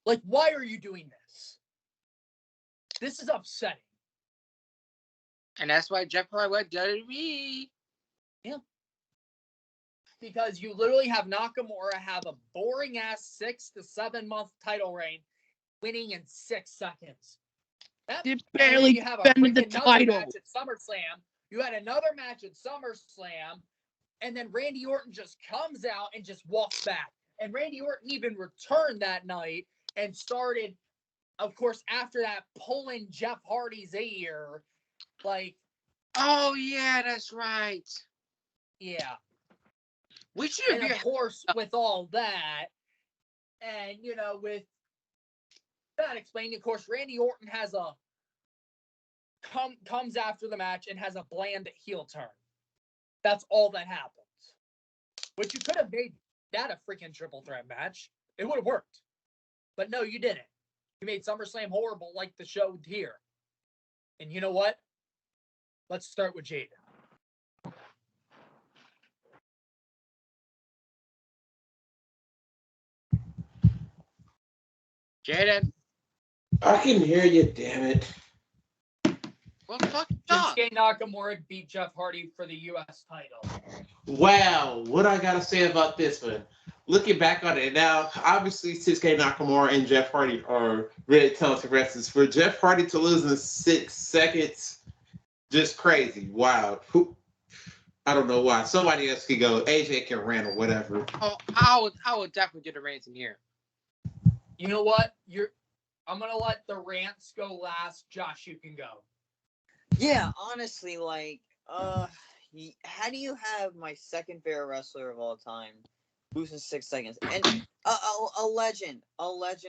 Like, why are you doing this? This is upsetting. And that's why Jeff Hardy went WWE. Yeah. Because you literally have Nakamura have a boring ass 6 to 7 month title reign, winning in 6 seconds. They barely defended the title. Match at SummerSlam. You had another match at SummerSlam, and then Randy Orton just comes out and just walks back. And Randy Orton even returned that night and started, of course, after that, pulling Jeff Hardy's ear. Like, oh yeah, that's right. Yeah. We should And be. of course, with all that, and with that explained, of course, Randy Orton has comes after the match and has a bland heel turn. That's all that happens. Which you could have made that a freaking triple threat match. It would have worked. But no, you didn't. You made SummerSlam horrible like the show here. And you know what? Let's start with Jaden. Jaden, I can hear you, damn it. well, fuck off. Shinsuke Nakamura beat Jeff Hardy for the U.S. title. Wow, what I gotta say about this one? Looking back on it now, obviously Shinsuke Nakamura and Jeff Hardy are really talented wrestlers. For Jeff Hardy to lose in 6 seconds, just crazy. Wow. I don't know why. Somebody else could go. AJ can rant or whatever. Oh, I would definitely do the rants in here. You know what? I'm gonna let the rants go last. Josh, you can go. Yeah, honestly, like, how do you have my second favorite wrestler of all time lose in 6 seconds? And a legend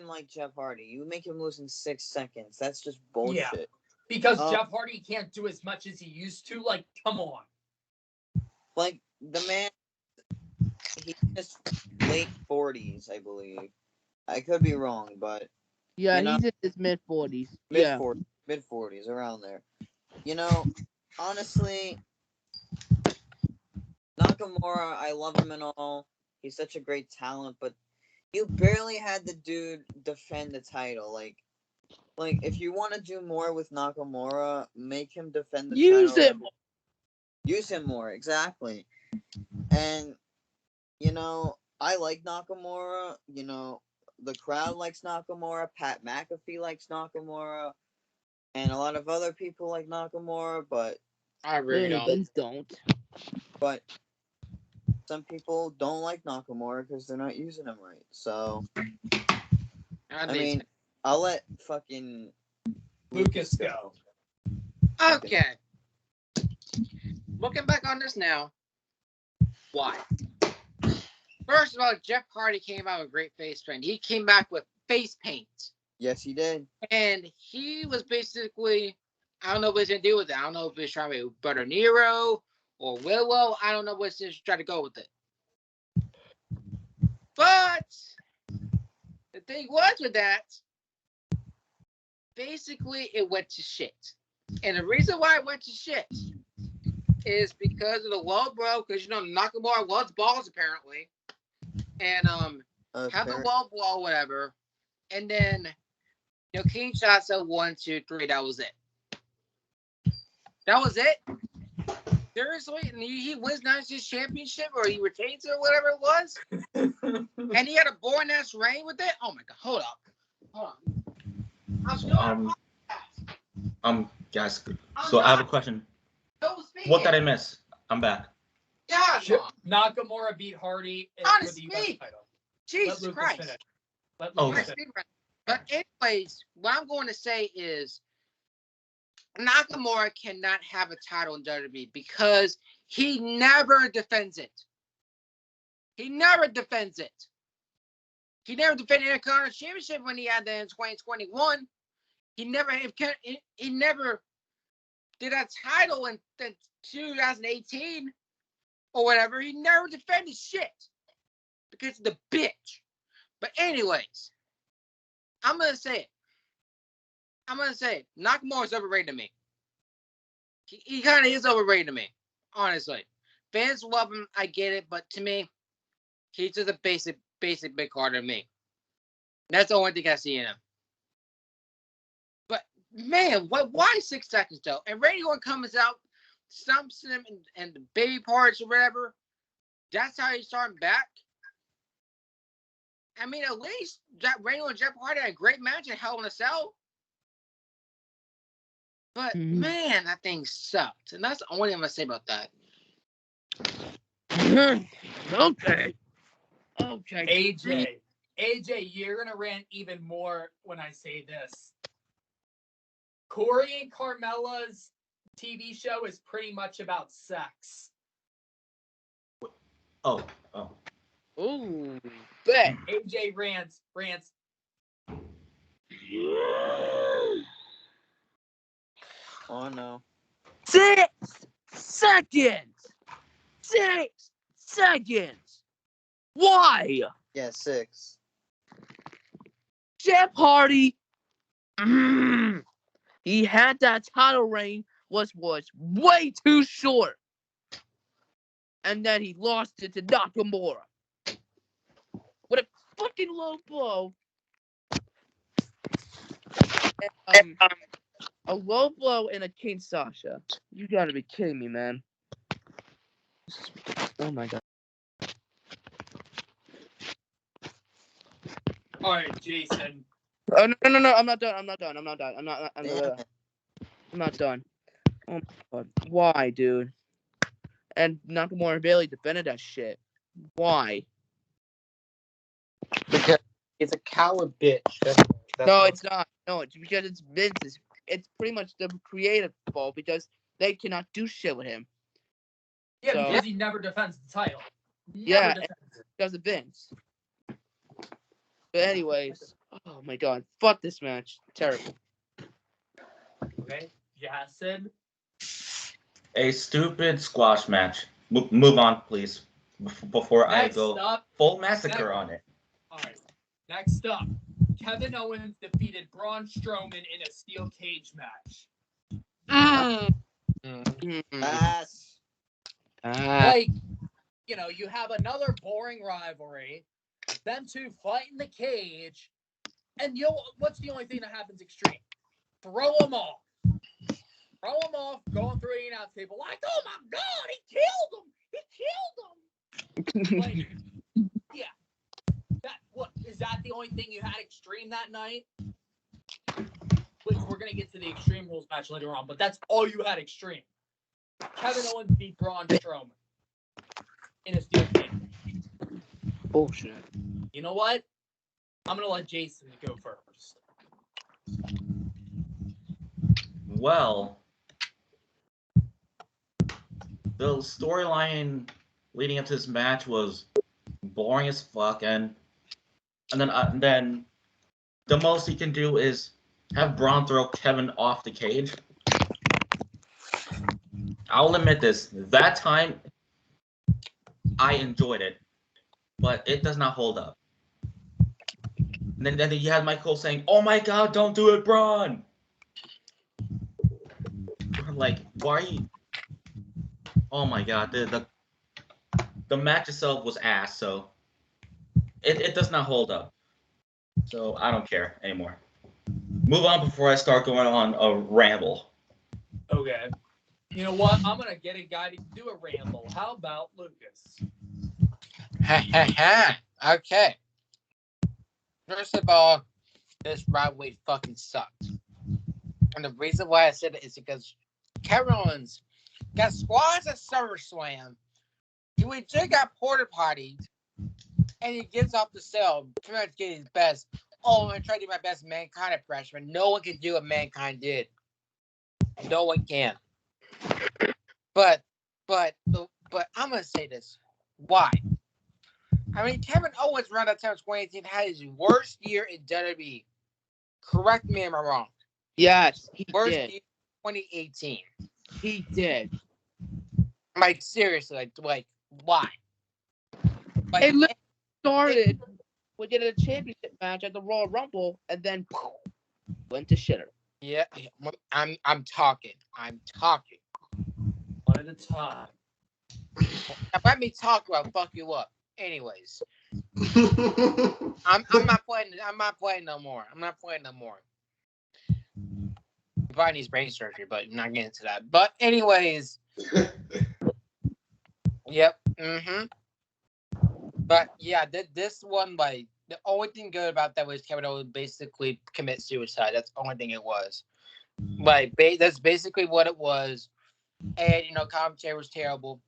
like Jeff Hardy, you make him lose in 6 seconds. That's just bullshit. Yeah, because Jeff Hardy can't do as much as he used to. Like, come on. Like, the man, he's just late 40s, I believe. I could be wrong, but Yeah, he's in his mid-40s. Yeah. mid-40s, around there. Honestly, Nakamura, I love him and all. He's such a great talent, but you barely had the dude defend the title. Like if you want to do more with Nakamura, make him defend the title. Use him more, exactly. And I like Nakamura. The crowd likes Nakamura. Pat McAfee likes Nakamura, and a lot of other people like Nakamura. But I really don't. But some people don't like Nakamura because they're not using him right. So I mean, I'll let fucking Lucas go. Okay. Looking back on this now, why? First of all, Jeff Hardy came out with a great face paint. He came back with face paint. Yes, he did. And he was basically, I don't know what he's going to do with it. I don't know if he's trying to be Brother Nero or Willow. I don't know what's he's trying to go with it. But the thing was with that, basically it went to shit. And the reason why it went to shit is because of the wall, bro. Because Nakamura was balls apparently, and have the wall ball, whatever, and then King shots at 1, 2, 3. That was it. That was it. Seriously, and he wins National Championship, or he retains it, or whatever it was, and he had a boring ass reign with it. Oh my god! Hold on. Guys. So I have a question. What did I miss? I'm back. Yeah, Nakamura beat Hardy for the U.S. title. Jesus Christ. But anyways, what I'm going to say is Nakamura cannot have a title in WWE because he never defends it. He never defended Intercontinental Championship when he had that in 2021. He never did a title in 2018 or whatever. He never defended shit because of the bitch. But anyways, I'm gonna say it. Nakamura's overrated to me. He kind of is overrated to me, honestly. Fans love him, I get it, but to me, he's just a basic big card to me. That's the only thing I see in him. But man, why 6 seconds though? And Randy Orton comes out, stumps him and the baby parts or whatever. That's how he's starting back. I mean, at least Randy Orton and Jeff Hardy had a great match in Hell in a Cell. But man, that thing sucked. And that's the only thing I'm gonna say about that. Okay. AJ, you're gonna rant even more when I say this. Corey and Carmella's TV show is pretty much about sex. Oh. Ooh, bet. AJ rants. Oh no. 6 seconds. 6 seconds. Why? Yeah, 6. Jeff Hardy. He had that title reign was way too short. And then he lost it to Nakamura. What a fucking low blow. And, a low blow and a King Sasha. You gotta be kidding me, man. Oh my god. All right, Jason. Oh no! I'm not done. I'm not Damn done. Oh my god. Why, dude? And Nakamura and Bailey defended that shit. Why? Because it's a coward bitch. No, it's not. No, it's because it's Vince's. It's pretty much the creative fault because they cannot do shit with him. Yeah, So- because he never defends the title. Yeah, Never defends it. Because of Vince. But anyways, oh my god, fuck this match. Terrible. Okay, Jason. A stupid squash match. Move on, please. Before Next I go up. full massacre on it. All right. Next up, Kevin Owens defeated Braun Strowman in a steel cage match. Pass. Like, you know, you have another boring rivalry, them two fight in the cage, and what's the only thing that happens extreme? Throw them off. Throw them off, going through the announce table like, oh my god, he killed him! He killed him! Like, yeah. Is that the only thing you had extreme that night? Which we're gonna get to the Extreme Rules match later on, but that's all you had extreme. Kevin Owens beat Braun Strowman in a steel cage. Bullshit. You know what? I'm gonna let Jason go first. Well, the storyline leading up to this match was boring as fuck, and then the most he can do is have Braun throw Kevin off the cage. I'll admit this. That time, I enjoyed it, but it does not hold up. And then you had Michael saying, "Oh my God, don't do it, Braun!" Like, why are you? Oh my God, the match itself was ass, so it does not hold up. So I don't care anymore. Move on before I start going on a ramble. Okay. You know what? I'm gonna get a guy to do a ramble. How about Lucas? Okay. First of all, this rivalry fucking sucked. And the reason why I said it is because Kevin Owens got squashed at SummerSlam. He just got porta pottied, and he gives off the cell, trying to get his best. Oh, I'm gonna try to do my best Mankind impression, but no one can do what Mankind did. No one can. But I'm gonna say this. Why? I mean, Kevin Owens around that time, 2018, had his worst year in WWE. Correct me if I'm wrong. Yes, he Worst did. year, 2018. He did. Like seriously, like why? Like, It literally started with getting a championship match at the Royal Rumble, and then went to shitter. yeah, I'm talking. One at a time. Now, let me talk about fuck you up. Anyways, I'm not playing. I'm not playing no more. He probably needs brain surgery, but I'm not getting into that. But anyways, yep. But yeah, this one, like, the only thing good about that was Kevin Owens basically commit suicide. That's the only thing it was. Like, that's basically what it was. And, you know, commentary was terrible.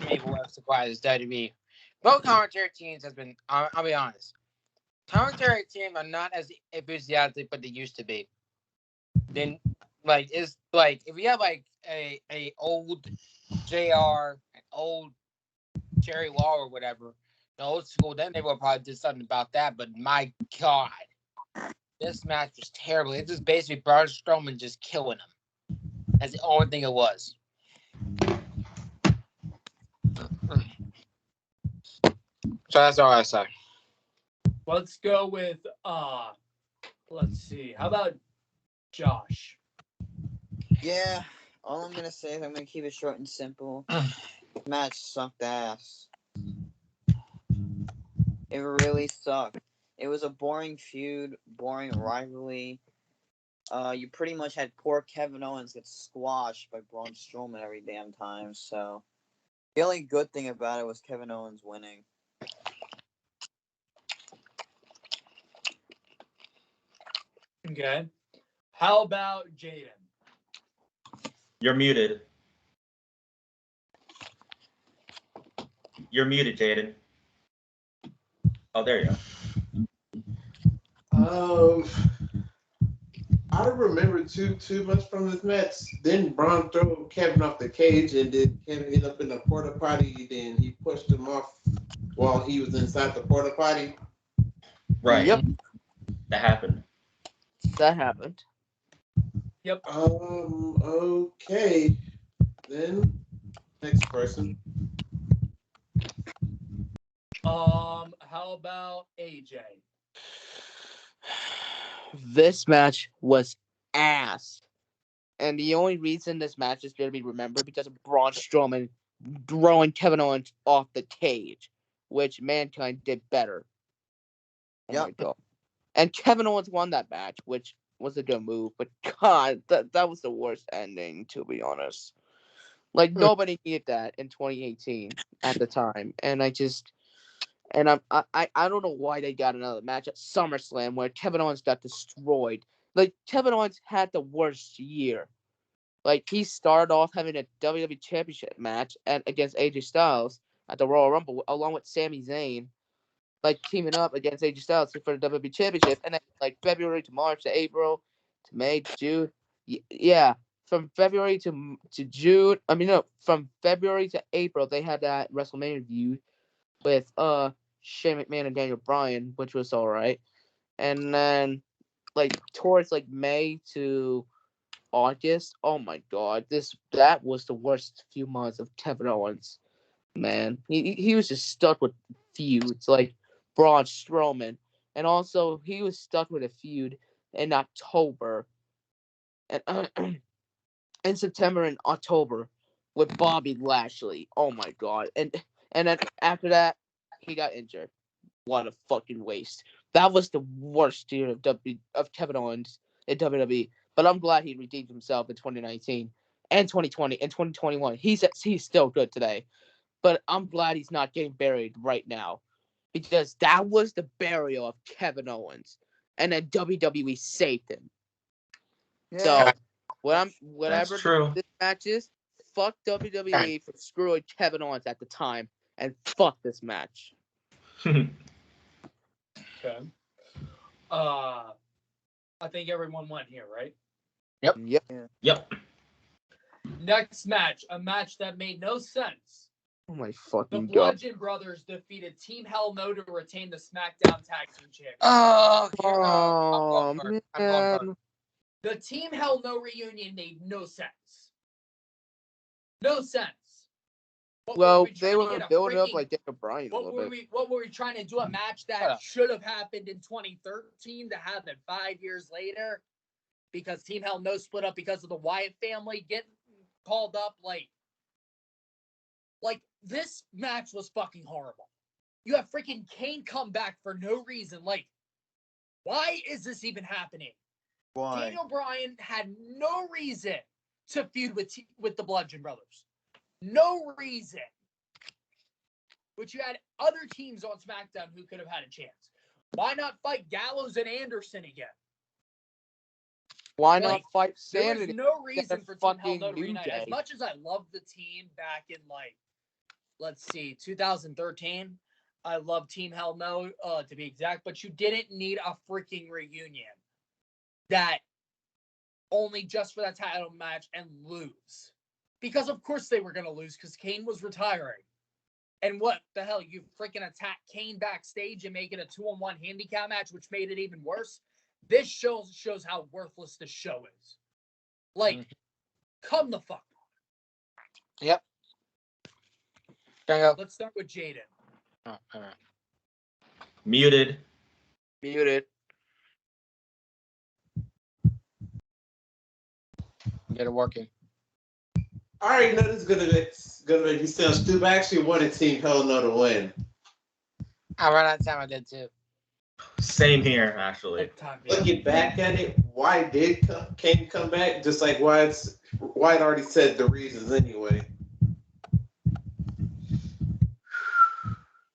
People were surprised. WWE. Both commentary teams has been, I'll be honest. Commentary teams are not as enthusiastic, but they used to be. Then, like, it's like, if you have, like, a old JR, an old Jerry Lawler or whatever, the old school, then they would probably did something about that. But my God, this match was terrible. It was basically Braun Strowman just killing him. That's the only thing it was. So that's all I say. Let's go with let's see. How about Josh? Yeah, all I'm gonna say is I'm gonna keep it short and simple. Match sucked ass. It really sucked. It was a boring feud, boring rivalry. You pretty much had poor Kevin Owens get squashed by Braun Strowman every damn time. So the only good thing about it was Kevin Owens winning. Okay. How about Jaden? You're muted. You're muted, Jaden. Oh, there you go. I don't remember too much from this match. Then Braun threw Kevin off the cage, and then Kevin ended up in the porta potty. Then he pushed him off while he was inside the porta potty. Right. Yep, That happened. that happened. Yep. Okay. Then next person. How about AJ? This match was ass. And the only reason this match is going to be remembered because of Braun Strowman throwing Kevin Owens off the cage, which Mankind did better. Oh Yep. my God. And Kevin Owens won that match, which was a good move. But God, that was the worst ending, to be honest. Like, nobody needed that in 2018 at the time. And I don't know why they got another match at SummerSlam where Kevin Owens got destroyed. Like, Kevin Owens had the worst year. Like, he started off having a WWE Championship match against AJ Styles at the Royal Rumble, along with Sami Zayn, like, teaming up against AJ Styles for the WWE Championship. And then, like, February to March to April to May to June. Yeah, from February to June. I mean, no, from February to April, they had that WrestleMania feud with Shane McMahon and Daniel Bryan, which was all right. And then, like, towards, like, May to August, oh my God, that was the worst few months of Kevin Owens. Man, he was just stuck with feuds like Braun Strowman, and also he was stuck with a feud in October and in September and October with Bobby Lashley. Oh my God, and then after that he got injured. What a fucking waste. That was the worst year of Kevin Owens in WWE. But I'm glad he redeemed himself in 2019 and 2020 and 2021. He's still good today. But I'm glad he's not getting buried right now. Because that was the burial of Kevin Owens. And then WWE saved him. Yeah. So whatever true. this match is, fuck WWE for screwing Kevin Owens at the time. And fuck this match. Okay. I think everyone went here, right? Yep. Yep. Next match, a match that made no sense. Oh my The fucking God. Bludgeon Brothers defeated Team Hell No to retain the SmackDown Tag Team Championship. Oh, I'm going first. man. The Team Hell No reunion made no sense. No sense. Well, they were building up like Daniel Bryan a little bit. What were we trying to do? A match that should have happened in 2013 to have it 5 years later because Team Hell No split up because of the Wyatt family getting called up. Like this match was fucking horrible. You have freaking Kane come back for no reason. Like, why is this even happening? Why? Daniel Bryan had no reason to feud with the Bludgeon Brothers. No reason. But you had other teams on SmackDown who could have had a chance. Why not fight Gallows and Anderson again? Why not fight There Sanity? was no reason for Team Hell fucking No to New reunite. Day. As much as I love the team back in, like, let's see, 2013, I love Team Hell No, to be exact, but you didn't need a freaking reunion that only just for that title match and lose. Because of course they were going to lose because Kane was retiring. And what the hell? You freaking attack Kane backstage and make it a 2-on-1 handicap match, which made it even worse. This shows how worthless the show is. Like, come the fuck on. Yep. Go. Let's start with Jaden. Oh, all right. Muted. Muted. Get it working. I already know this is gonna make me sound stupid. I actually wanted Team Hell No to win. I ran out of time. I did too. Same here, actually. Looking back at it, why did Kane come back? Just like Wyatt already said the reasons anyway.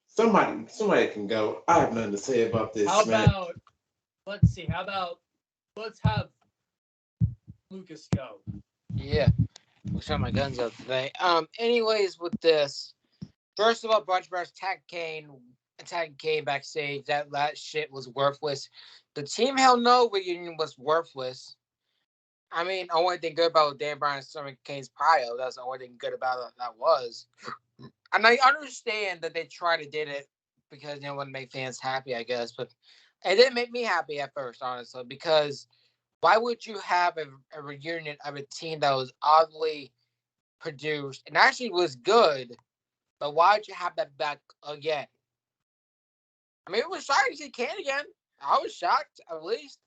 Somebody can go. I have nothing to say about this. How about let's have Lucas go. Yeah. We'll show my guns out today. Anyways, with this, first of all, Brunch Brothers attacking Kane backstage. That shit was worthless. The Team Hell No reunion was worthless. I mean, only thing good about Dan Bryan and Strowman Kane's prio. That's the only thing good about it. That was. And I understand that they tried to did it because they want to make fans happy, I guess. But it didn't make me happy at first, honestly, because why would you have a reunion of a team that was oddly produced and actually was good, but why would you have that back again? I mean, it was shocking to see Kane again. I was shocked, at least.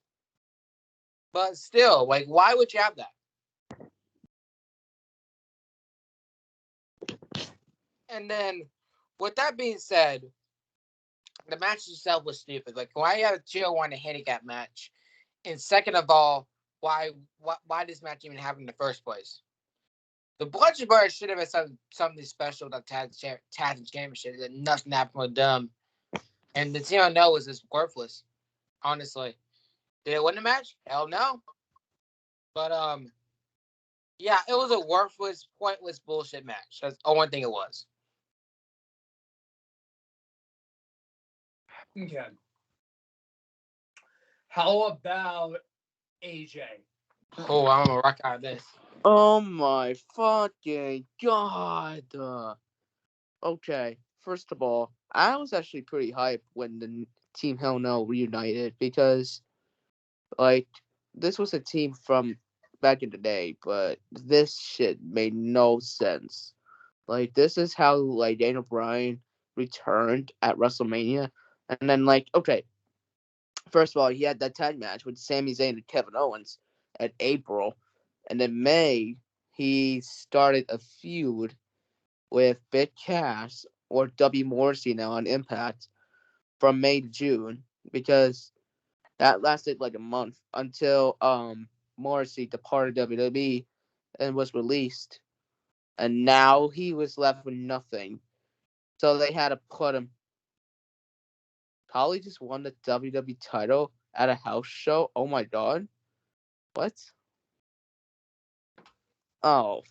But still, like, why would you have that? And then, with that being said, the match itself was stupid. Like, why you have a 2-on-1 handicap match? And second of all, why does match even happen in the first place? The Bludgeon Brothers should have had something special with the tag championship. Nothing happened with them. And the team I know is just worthless. Honestly. Did it win the match? Hell no. But yeah, it was a worthless, pointless bullshit match. That's the only thing it was. Okay. How about AJ? Oh, I'm gonna rock out of this. Oh my fucking god. Okay, first of all, I was actually pretty hyped when the Team Hell No reunited because, like, this was a team from back in the day, but this shit made no sense. Like, this is how, like, Daniel Bryan returned at WrestleMania, and then, like, okay, first of all, he had that tag match with Sami Zayn and Kevin Owens at April, and in May, he started a feud with Big Cass or W. Morrissey now on Impact from May to June because that lasted like a month until Morrissey departed WWE and was released, and now he was left with nothing. So they had to put him. Holly just won the WWE title at a house show. Oh my god. What? Oh.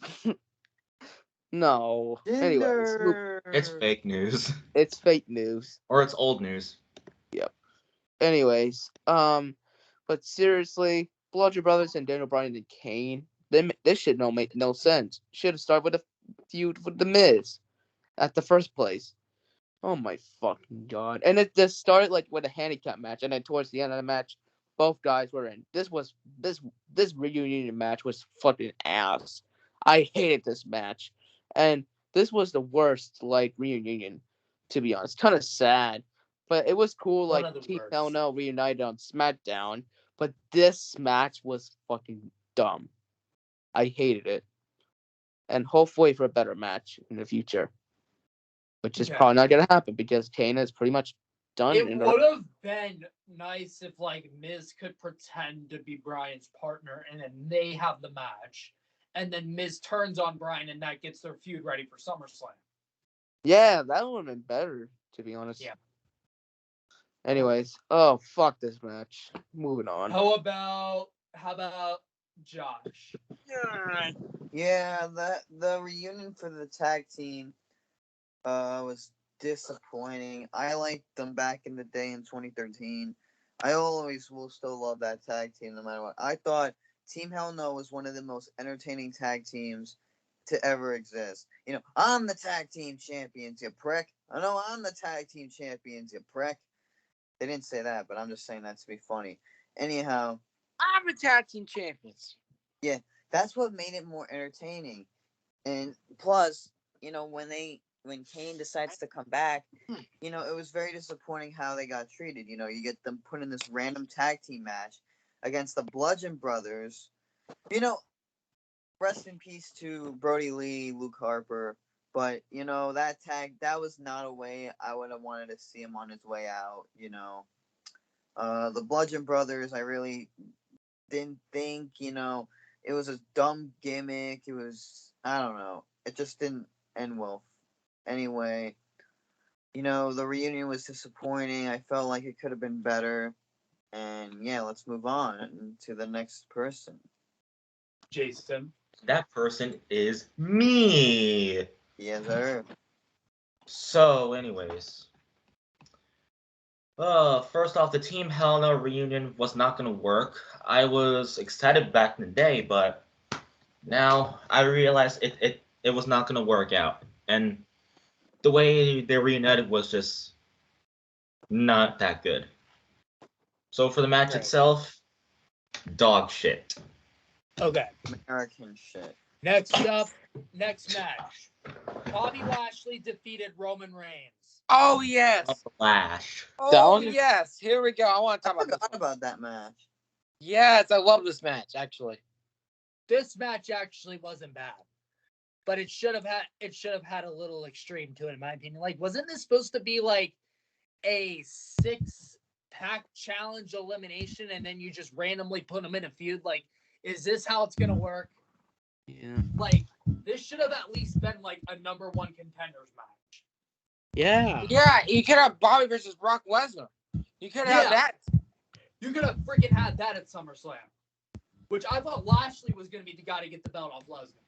No. Anyways, It's fake news. it's fake news. Or it's old news. Yep. Anyways, but seriously, Bludgeon Brothers and Daniel Bryan and Kane, this shit don't make no sense. Should have started with a feud with The Miz at the first place. Oh my fucking god! And it just started like with a handicap match, and then towards the end of the match, both guys were in. This reunion match was fucking ass. I hated this match, and this was the worst like reunion, to be honest. Kind of sad, but it was cool. One Like of the Team worst. Hell No reunited on SmackDown, but this match was fucking dumb. I hated it, and hopefully for a better match in the future, which is Okay. probably not gonna happen because Kane is pretty much done. It would have been nice if like Miz could pretend to be Bryan's partner and then they have the match. And then Miz turns on Bryan and that gets their feud ready for SummerSlam. Yeah, that would have been better, to be honest. Yeah. Anyways, oh fuck this match. Moving on. How about Josh? Yeah, the reunion for the tag team was disappointing. I liked them back in the day in 2013. I always will still love that tag team no matter what. I thought Team Hell No was one of the most entertaining tag teams to ever exist. You know, I'm the tag team champions, you prick. I know I'm the tag team champions, you prick. They didn't say that, but I'm just saying that to be funny. Anyhow, I'm the tag team champions. yeah, that's what made it more entertaining. And plus, you know, when Kane decides to come back, you know, it was very disappointing how they got treated. You know, you get them put in this random tag team match against the Bludgeon Brothers. You know, rest in peace to Brody Lee, Luke Harper. But, you know, that was not a way I would have wanted to see him on his way out, you know. The Bludgeon Brothers, I really didn't think, you know, it was a dumb gimmick. It was, I don't know. It just didn't end well. Anyway, you know, the reunion was disappointing. I felt like it could have been better. And yeah, let's move on to the next person. Jason. That person is me. Yes, sir. So, anyways. First off, the Team Hell No reunion was not going to work. I was excited back in the day, but now I realize it was not going to work out. And the way they reunited was just not that good. So for the match itself, dog shit. Okay. American shit. Next match. Bobby Lashley defeated Roman Reigns. Oh yes. Flash. Oh yes. Here we go. I want to I talk about forgot this. about that match. Yes, I love this match actually. This match actually wasn't bad, but it should have had a little extreme to it, in my opinion. Like, wasn't this supposed to be like a 6-pack challenge elimination, and then you just randomly put them in a feud? Like, is this how it's gonna work? Yeah. Like, this should have at least been like a number 1 contenders match. Yeah. Yeah, you could have Bobby versus Brock Lesnar. You could have that. You could have freaking had that at SummerSlam, which I thought Lashley was gonna be the guy to get the belt off Lesnar.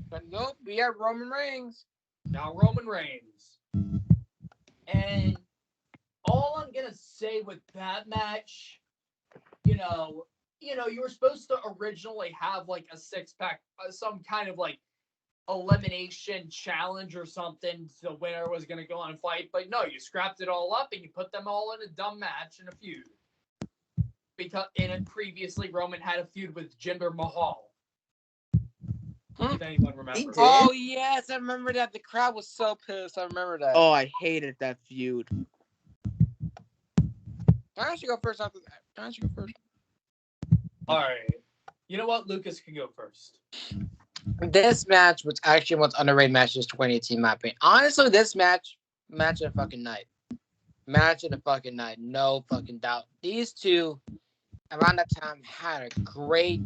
But nope, we have Roman Reigns. Now Roman Reigns. And all I'm going to say with that match, you were supposed to originally have like a 6-pack, some kind of like elimination challenge or something. The winner was going to go on and fight. But no, you scrapped it all up and you put them all in a dumb match in a feud. Because previously Roman had a feud with Jinder Mahal. If anyone remembers. Oh yes, I remember that. The crowd was so pissed. I remember that. Oh, I hated that feud. Why don't you go first after that? Why don't you go first? All right. You know what? Lucas can go first. This match was actually one of the underrated matches 2018, in my opinion. Honestly, this match of the fucking night. Match of the fucking night. No fucking doubt. These two, around that time, had a great,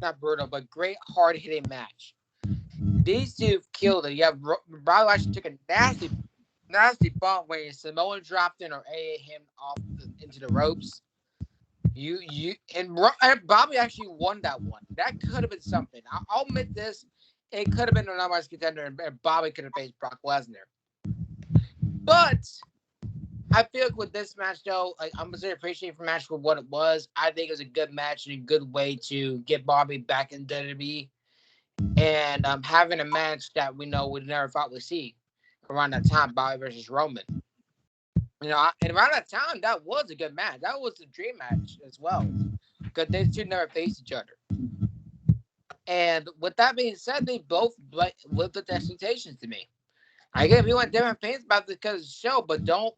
not brutal, but great hard-hitting match. These two killed it. You have Bobby Lashley took a nasty bump where Samoa dropped in or AA him off into the ropes. And Bobby actually won that one. That could have been something. I'll admit this. It could have been a number one contender, and Bobby could have faced Brock Lesnar. But I feel like with this match, though, like, I'm going to appreciate the match for what it was. I think it was a good match and a good way to get Bobby back in WWE. And having a match that we know we never thought we'd see around that time, Bobby versus Roman. And around that time, that was a good match. That was a dream match as well. Because they two never faced each other. And with that being said, they both lived up to expectations to me. I get people have different opinions about this because of the show, but don't.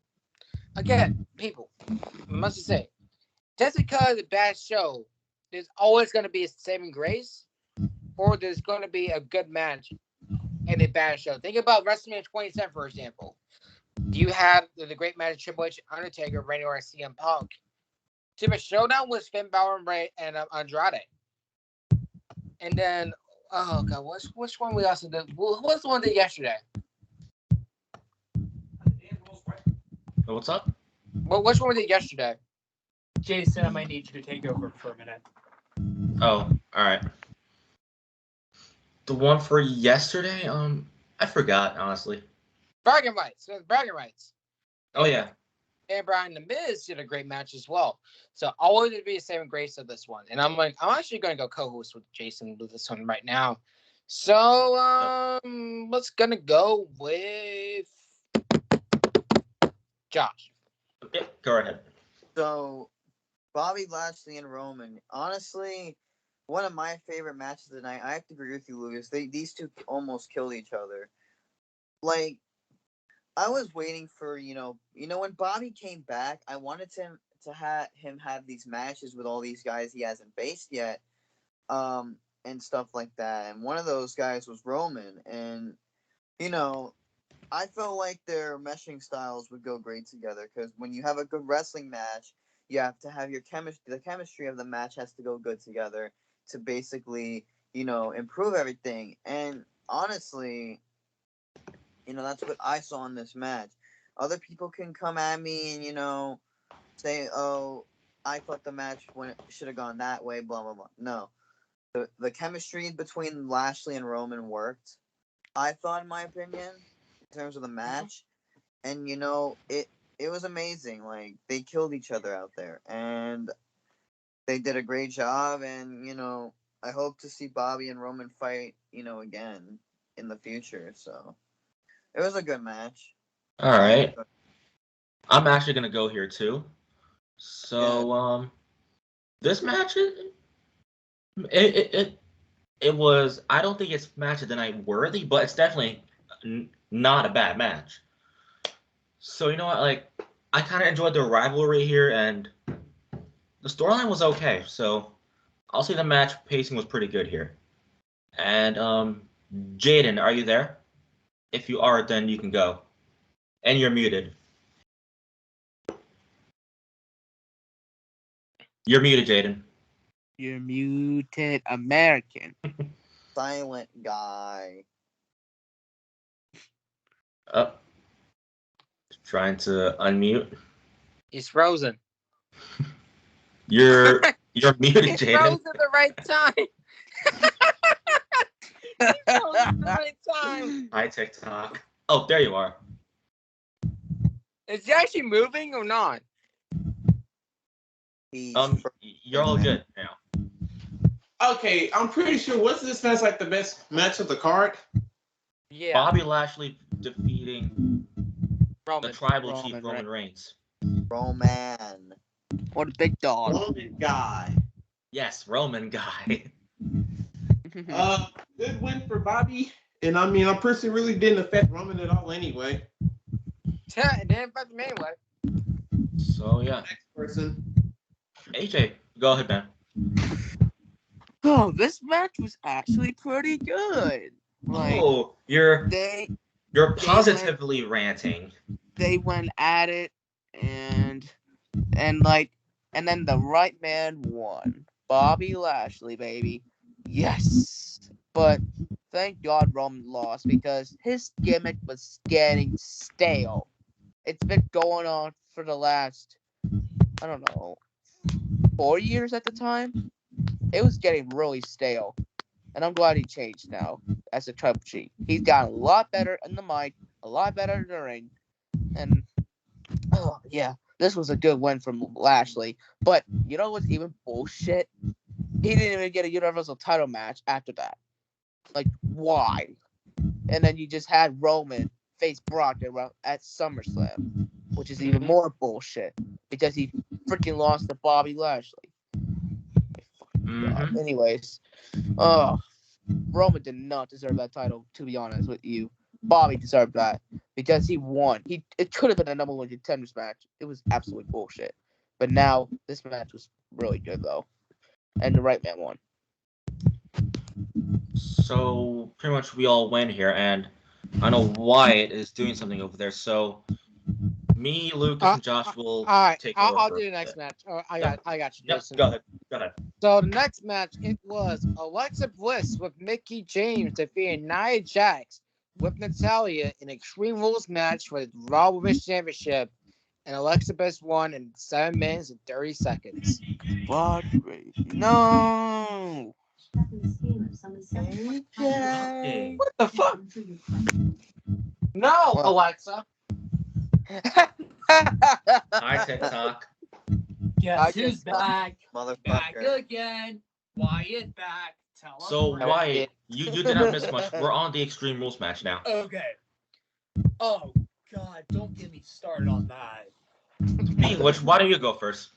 Again, people, I must say, just because it's a bad show, there's always going to be a saving grace, or there's going to be a good match and a bad show. Think about WrestleMania 27, for example. You have the great match of Triple H, Undertaker, Randy Orton, CM Punk. Super Showdown was Finn Balor and Andrade. And then, oh god, which one we also did? What's the one that yesterday? What's up? Well, which one we did yesterday? Jason, I might need you to take over for a minute. Oh, all right. The one for yesterday, I forgot, honestly. Bragging rights. Bragging rights. Oh yeah. and Brian and The Miz did a great match as well. So I'll always be the saving grace of this one. And I'm actually going to go co-host with Jason with this one right now. So let's gonna go with Josh. Yeah, go ahead. So, Bobby Lashley and Roman. Honestly, one of my favorite matches of the night. I have to agree with you, Lucas. These two almost killed each other. Like, I was waiting for when Bobby came back. I wanted to have him have these matches with all these guys he hasn't faced yet, and stuff like that. And one of those guys was Roman, and I felt like their meshing styles would go great together because when you have a good wrestling match, you have to have your chemistry. The chemistry of the match has to go good together to basically, improve everything. And honestly, that's what I saw in this match. Other people can come at me and, say, oh, I thought the match should have gone that way, blah, blah, blah. No. The chemistry between Lashley and Roman worked, I thought, in my opinion, in terms of the match. And, it was amazing. Like, they killed each other out there. And they did a great job. And, I hope to see Bobby and Roman fight, again in the future. So, it was a good match. All right. I'm actually going to go here, too. So, this match, it was, I don't think it's match of the night worthy, but it's definitely not a bad match. So, you know what, like, I kind of enjoyed the rivalry here, and the storyline was okay. So, I'll say the match pacing was pretty good here. And, Jaden, are you there? If you are, then you can go. And you're muted. You're muted, Jaden. You're muted, American. Silent guy. Trying to unmute. He's frozen. You're muted, He Jaden. froze at the right time. He froze at the right time. Hi, TikTok. Oh, there you are. Is he actually moving or not? You're all good now. Okay, I'm pretty sure. What's this match like the best match of the card? Yeah. Bobby Lashley defeating Roman. the tribal Roman, chief Roman Reigns. Roman. Or the big dog. Roman guy. Yes, Roman guy. Good win for Bobby. And I mean, I personally really didn't affect Roman at all anyway. Yeah, it didn't affect me anyway. So, yeah. Next person. AJ, go ahead, man. Oh, this match was actually pretty good. Like, You're positively ranting. They went at it, and then the right man won. Bobby Lashley, baby. Yes. But thank God Roman lost because his gimmick was getting stale. It's been going on for the last, I don't know, 4 years at the time. It was getting really stale. And I'm glad he changed now as a tribal chief. He's gotten a lot better in the mic, a lot better in the ring. And, oh, yeah, this was a good win from Lashley. But you know what's even bullshit? He didn't even get a Universal title match after that. Like, why? And then you just had Roman face Brock at SummerSlam, which is even more bullshit because he freaking lost to Bobby Lashley. God. Anyways, Roman did not deserve that title, to be honest with you. Bobby deserved that because he won. It could have been a number one contenders match. It was absolute bullshit. But now this match was really good though, and the right man won. So pretty much we all win here, and I know Wyatt is doing something over there. So me, Lucas, and Josh will take over. I'll do the next match. Oh, I got you, Jason. Go ahead. So the next match, it was Alexa Bliss with Mickie James defeating Nia Jax with Natalya in Extreme Rules match for the Raw Women's Championship, and Alexa Bliss won in 7 minutes and 30 seconds. What? No. AJ. What the fuck? No, Alexa. Hi, TikTok. Guess who's back? Back Motherfucker. again. Wyatt back. Tell us. So, why. Wyatt, you did not miss much. We're on the Extreme Rules match now. Okay. Oh God! Don't get me started on that. Speaking of which, why don't you go first?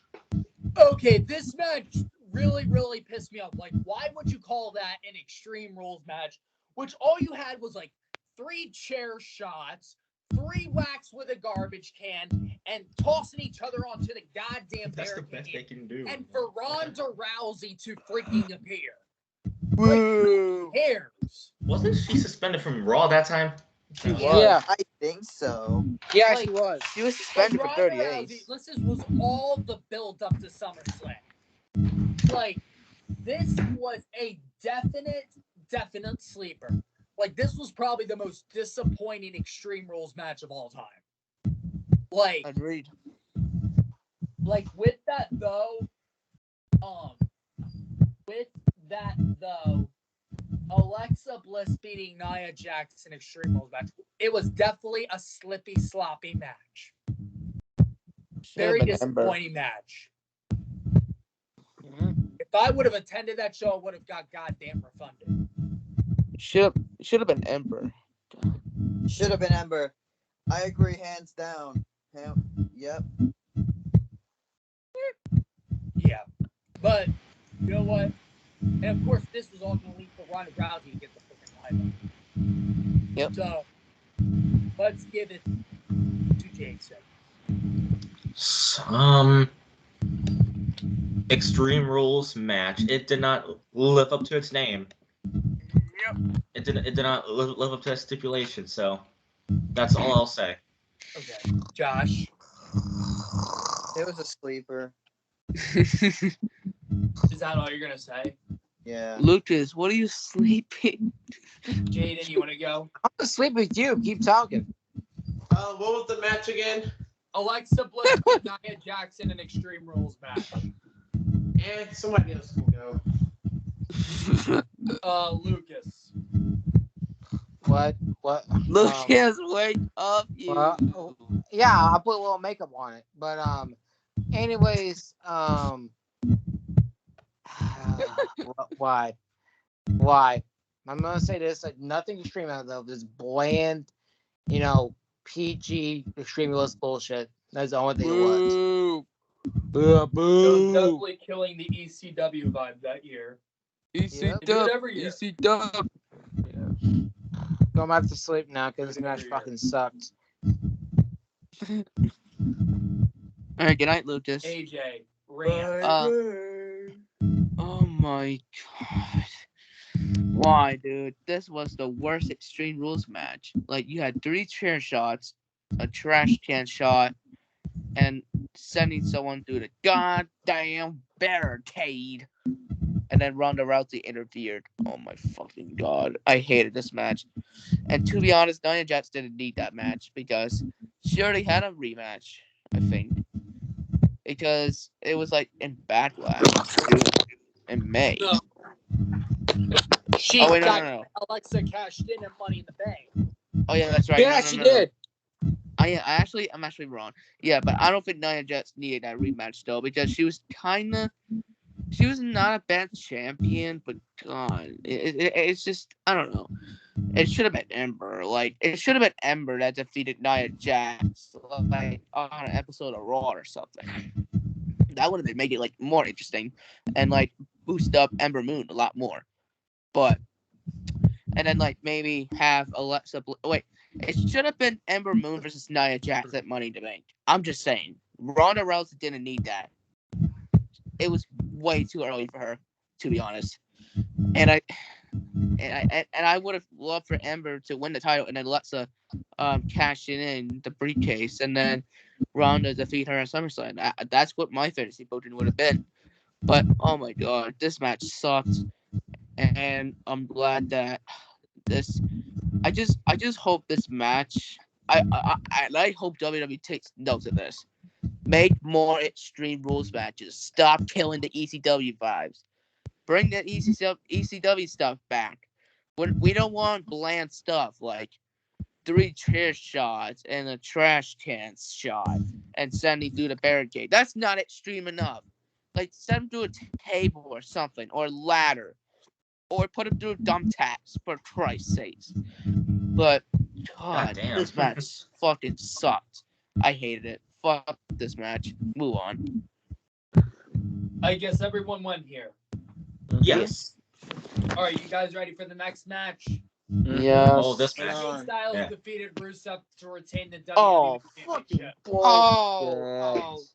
Okay, this match really pissed me off. Like, why would you call that an Extreme Rules match? Which all you had was like 3 chair shots, 3 whacks with a garbage can, and tossing each other onto the goddamn That's the best they barricade. can do. And for Ronda Rousey to freaking appear. Woo. Who cares? Wasn't she suspended from Raw that time? She was. Yeah. I think so. Yeah, Like- she was. She was Like, suspended for Ronda 30 Rousey, days. this was all the build up to SummerSlam. Like, this was a definite sleeper. Like, this was probably the most disappointing Extreme Rules match of all time. Like, Agreed. with that though, Alexa Bliss beating Nia Jax in Extreme Rules match, it was definitely a slippy, sloppy match. Very disappointing match. If I would have attended that show, I would have got goddamn refunded. Should have been Ember. Should have been Ember. I agree, hands down. Yep. Yeah. But, you know what? And of course, this was all going to lead for Ronda Rousey to get the freaking title. Yep. So, let's give it to Jason. Extreme Rules match. It did not live up to its name. Yep. It did not live up to that stipulation. So that's all I'll say. Okay. Josh. It was a sleeper. Is that all you're going to say? Yeah. Lucas, what are you sleeping? Jaden, you want to go? I'm gonna sleep with you. Keep talking. What was the match again? Alexa Bliss beat Nia Jax in an Extreme Rules match. And somebody else can go. Lucas. What? Lucas, wake up, you. Well, yeah, I'll put a little makeup on it. But anyways, why? I'm gonna say this: like nothing extreme out of this bland, PG extreme list bullshit. That's the only thing it was. Boo. It was definitely killing the ECW vibe that year. EC They do it Dub. every year. EC Dub. Going back to sleep now because this match fucking sucked. All right, good night, Lucas. AJ, Rand. Oh my god. Why, dude? This was the worst Extreme Rules match. Like, you had 3 chair shots, a trash can shot, and sending someone through the goddamn barricade. And then Ronda Rousey interfered. Oh my fucking god. I hated this match. And to be honest, Nia Jax didn't need that match because she already had a rematch, I think. Because it was like in Backlash in May. No. She Oh, wait, got no. Alexa cashed in and Money in the Bank. Oh yeah, that's right. Yeah, No, she no. did. I'm actually wrong. Yeah, but I don't think Nia Jax needed that rematch though because she was not a bad champion, but God, it's just I don't know. It should have been Ember. Like it should have been Ember that defeated Nia Jax, like on an episode of Raw or something. That would have made it like more interesting and like boost up Ember Moon a lot more. But and then like maybe have Alexa. Wait, it should have been Ember Moon versus Nia Jax at Money in the Bank. I'm just saying, Ronda Rousey didn't need that. It was way too early for her, to be honest. And I would have loved for Ember to win the title and then Alexa cash in the briefcase and then Ronda defeat her at SummerSlam. That's what my fantasy booking would have been. But oh my god, this match sucked. And I'm glad that this. I just hope this match. I hope WWE takes notes of this. Make more Extreme Rules matches. Stop killing the ECW vibes. Bring that ECW stuff back. We don't want bland stuff like 3 chair shots and a trash can shot and send him through the barricade. That's not extreme enough. Like, send him through a table or something, or a ladder, or put him through dumb taps, for Christ's sakes. But, God, damn. this match fucking sucked. I hated it. Fuck this match. Move on. I guess everyone won here. Yes. All right, you guys ready for the next match? Yes. Oh, this Come match. AJ on. Styles Yeah. defeated Rusev to retain the WWE Oh, fucking Championship. bullshit.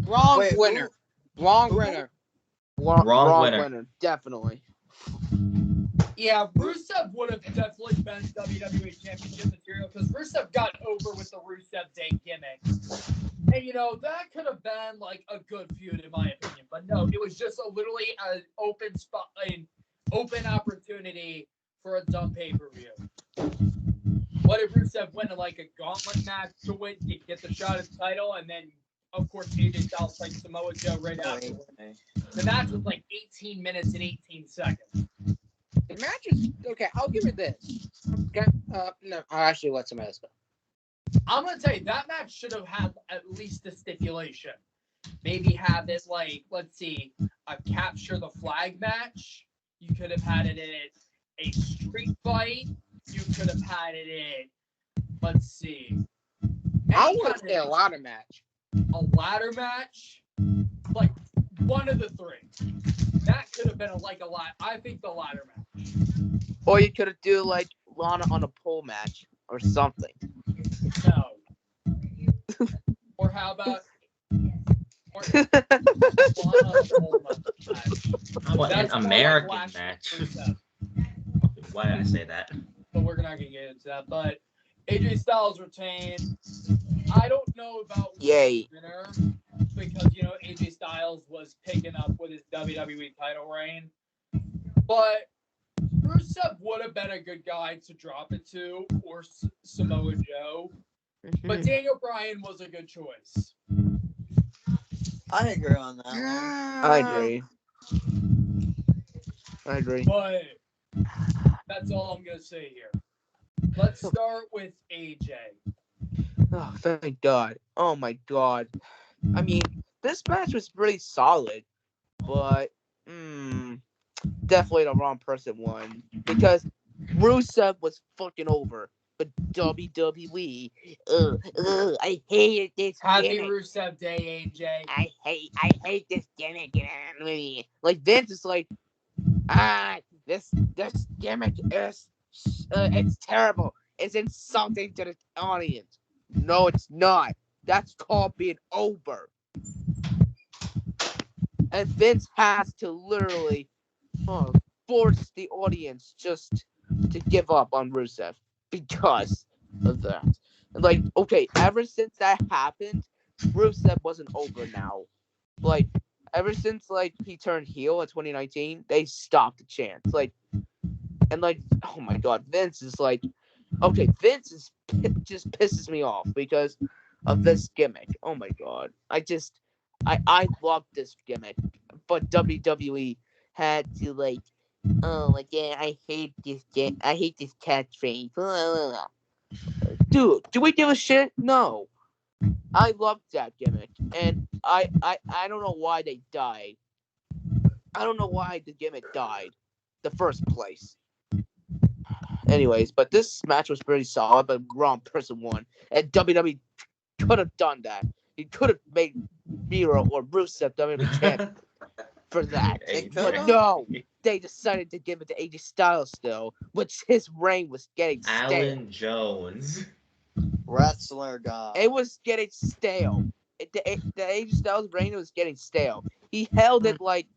Wrong Wait, winner. Wrong who? winner. Wrong winner. winner. Definitely. Yeah, Rusev would have definitely been WWE Championship material because Rusev got over with the Rusev Day gimmick. And, you know, that could have been, like, a good feud, in my opinion. But no, it was just literally an open spot, an open opportunity for a dumb pay-per-view. What if Rusev win, like, a gauntlet match to win, get the shot at the title, and then, of course, AJ Styles fights Samoa Joe right afterwards. The match was, like, 18 minutes and 18 seconds. The match is okay. I'll give it this. Okay. No, I'll actually let somebody else go. I'm going to tell you, that match should have had at least a stipulation. Maybe have it, like, let's see, a capture the flag match. You could have had it in a street fight. You could have had it in, let's see. I want to say a ladder match. A ladder match. Like, one of the three. That could have been I think the ladder match. Or you could have do like Lana on a pole match or something. No. Or how about Lana on a pole match? How about an That's more American like match? Rusev. Why did I say that? But we're not gonna get into that. But AJ Styles retained. I don't know about Yay. winner because you know AJ Styles was picking up with his WWE title reign, but Rusev would have been a good guy to drop it to, or Samoa Joe. But Daniel Bryan was a good choice. I agree on that one. I agree. But that's all I'm gonna say here. Let's start with AJ. Oh, thank God. Oh my God. I mean, this match was really solid, but definitely the wrong person won because Rusev was fucking over. But WWE, I hated this Happy gimmick. Rusev Day, AJ. I hate this gimmick. Like Vince is like, this gimmick is, it's terrible. It's insulting to the audience. No, it's not. That's called being over. And Vince has to literally force the audience just to give up on Rusev because of that. Like, okay, ever since that happened, Rusev wasn't over now. Like, ever since, like, he turned heel in 2019, they stopped the chants. Like, and, like, oh my God, Vince is like, okay, Vince is just pisses me off because of this gimmick. Oh my God. I love this gimmick, but WWE had to like, oh my God, I hate this catchphrase. Dude, do we give a shit? No. I loved that gimmick, and I don't know why they died. I don't know why the gimmick died, the first place. Anyways, but this match was pretty solid, but wrong person won, and WWE could have done that. He could have made Miro or Rusev WWE champion for that. But no, they decided to give it to AJ Styles still, which his reign was getting stale. Alan Jones. Wrestler God. It was getting stale. The AJ Styles reign was getting stale. He held it like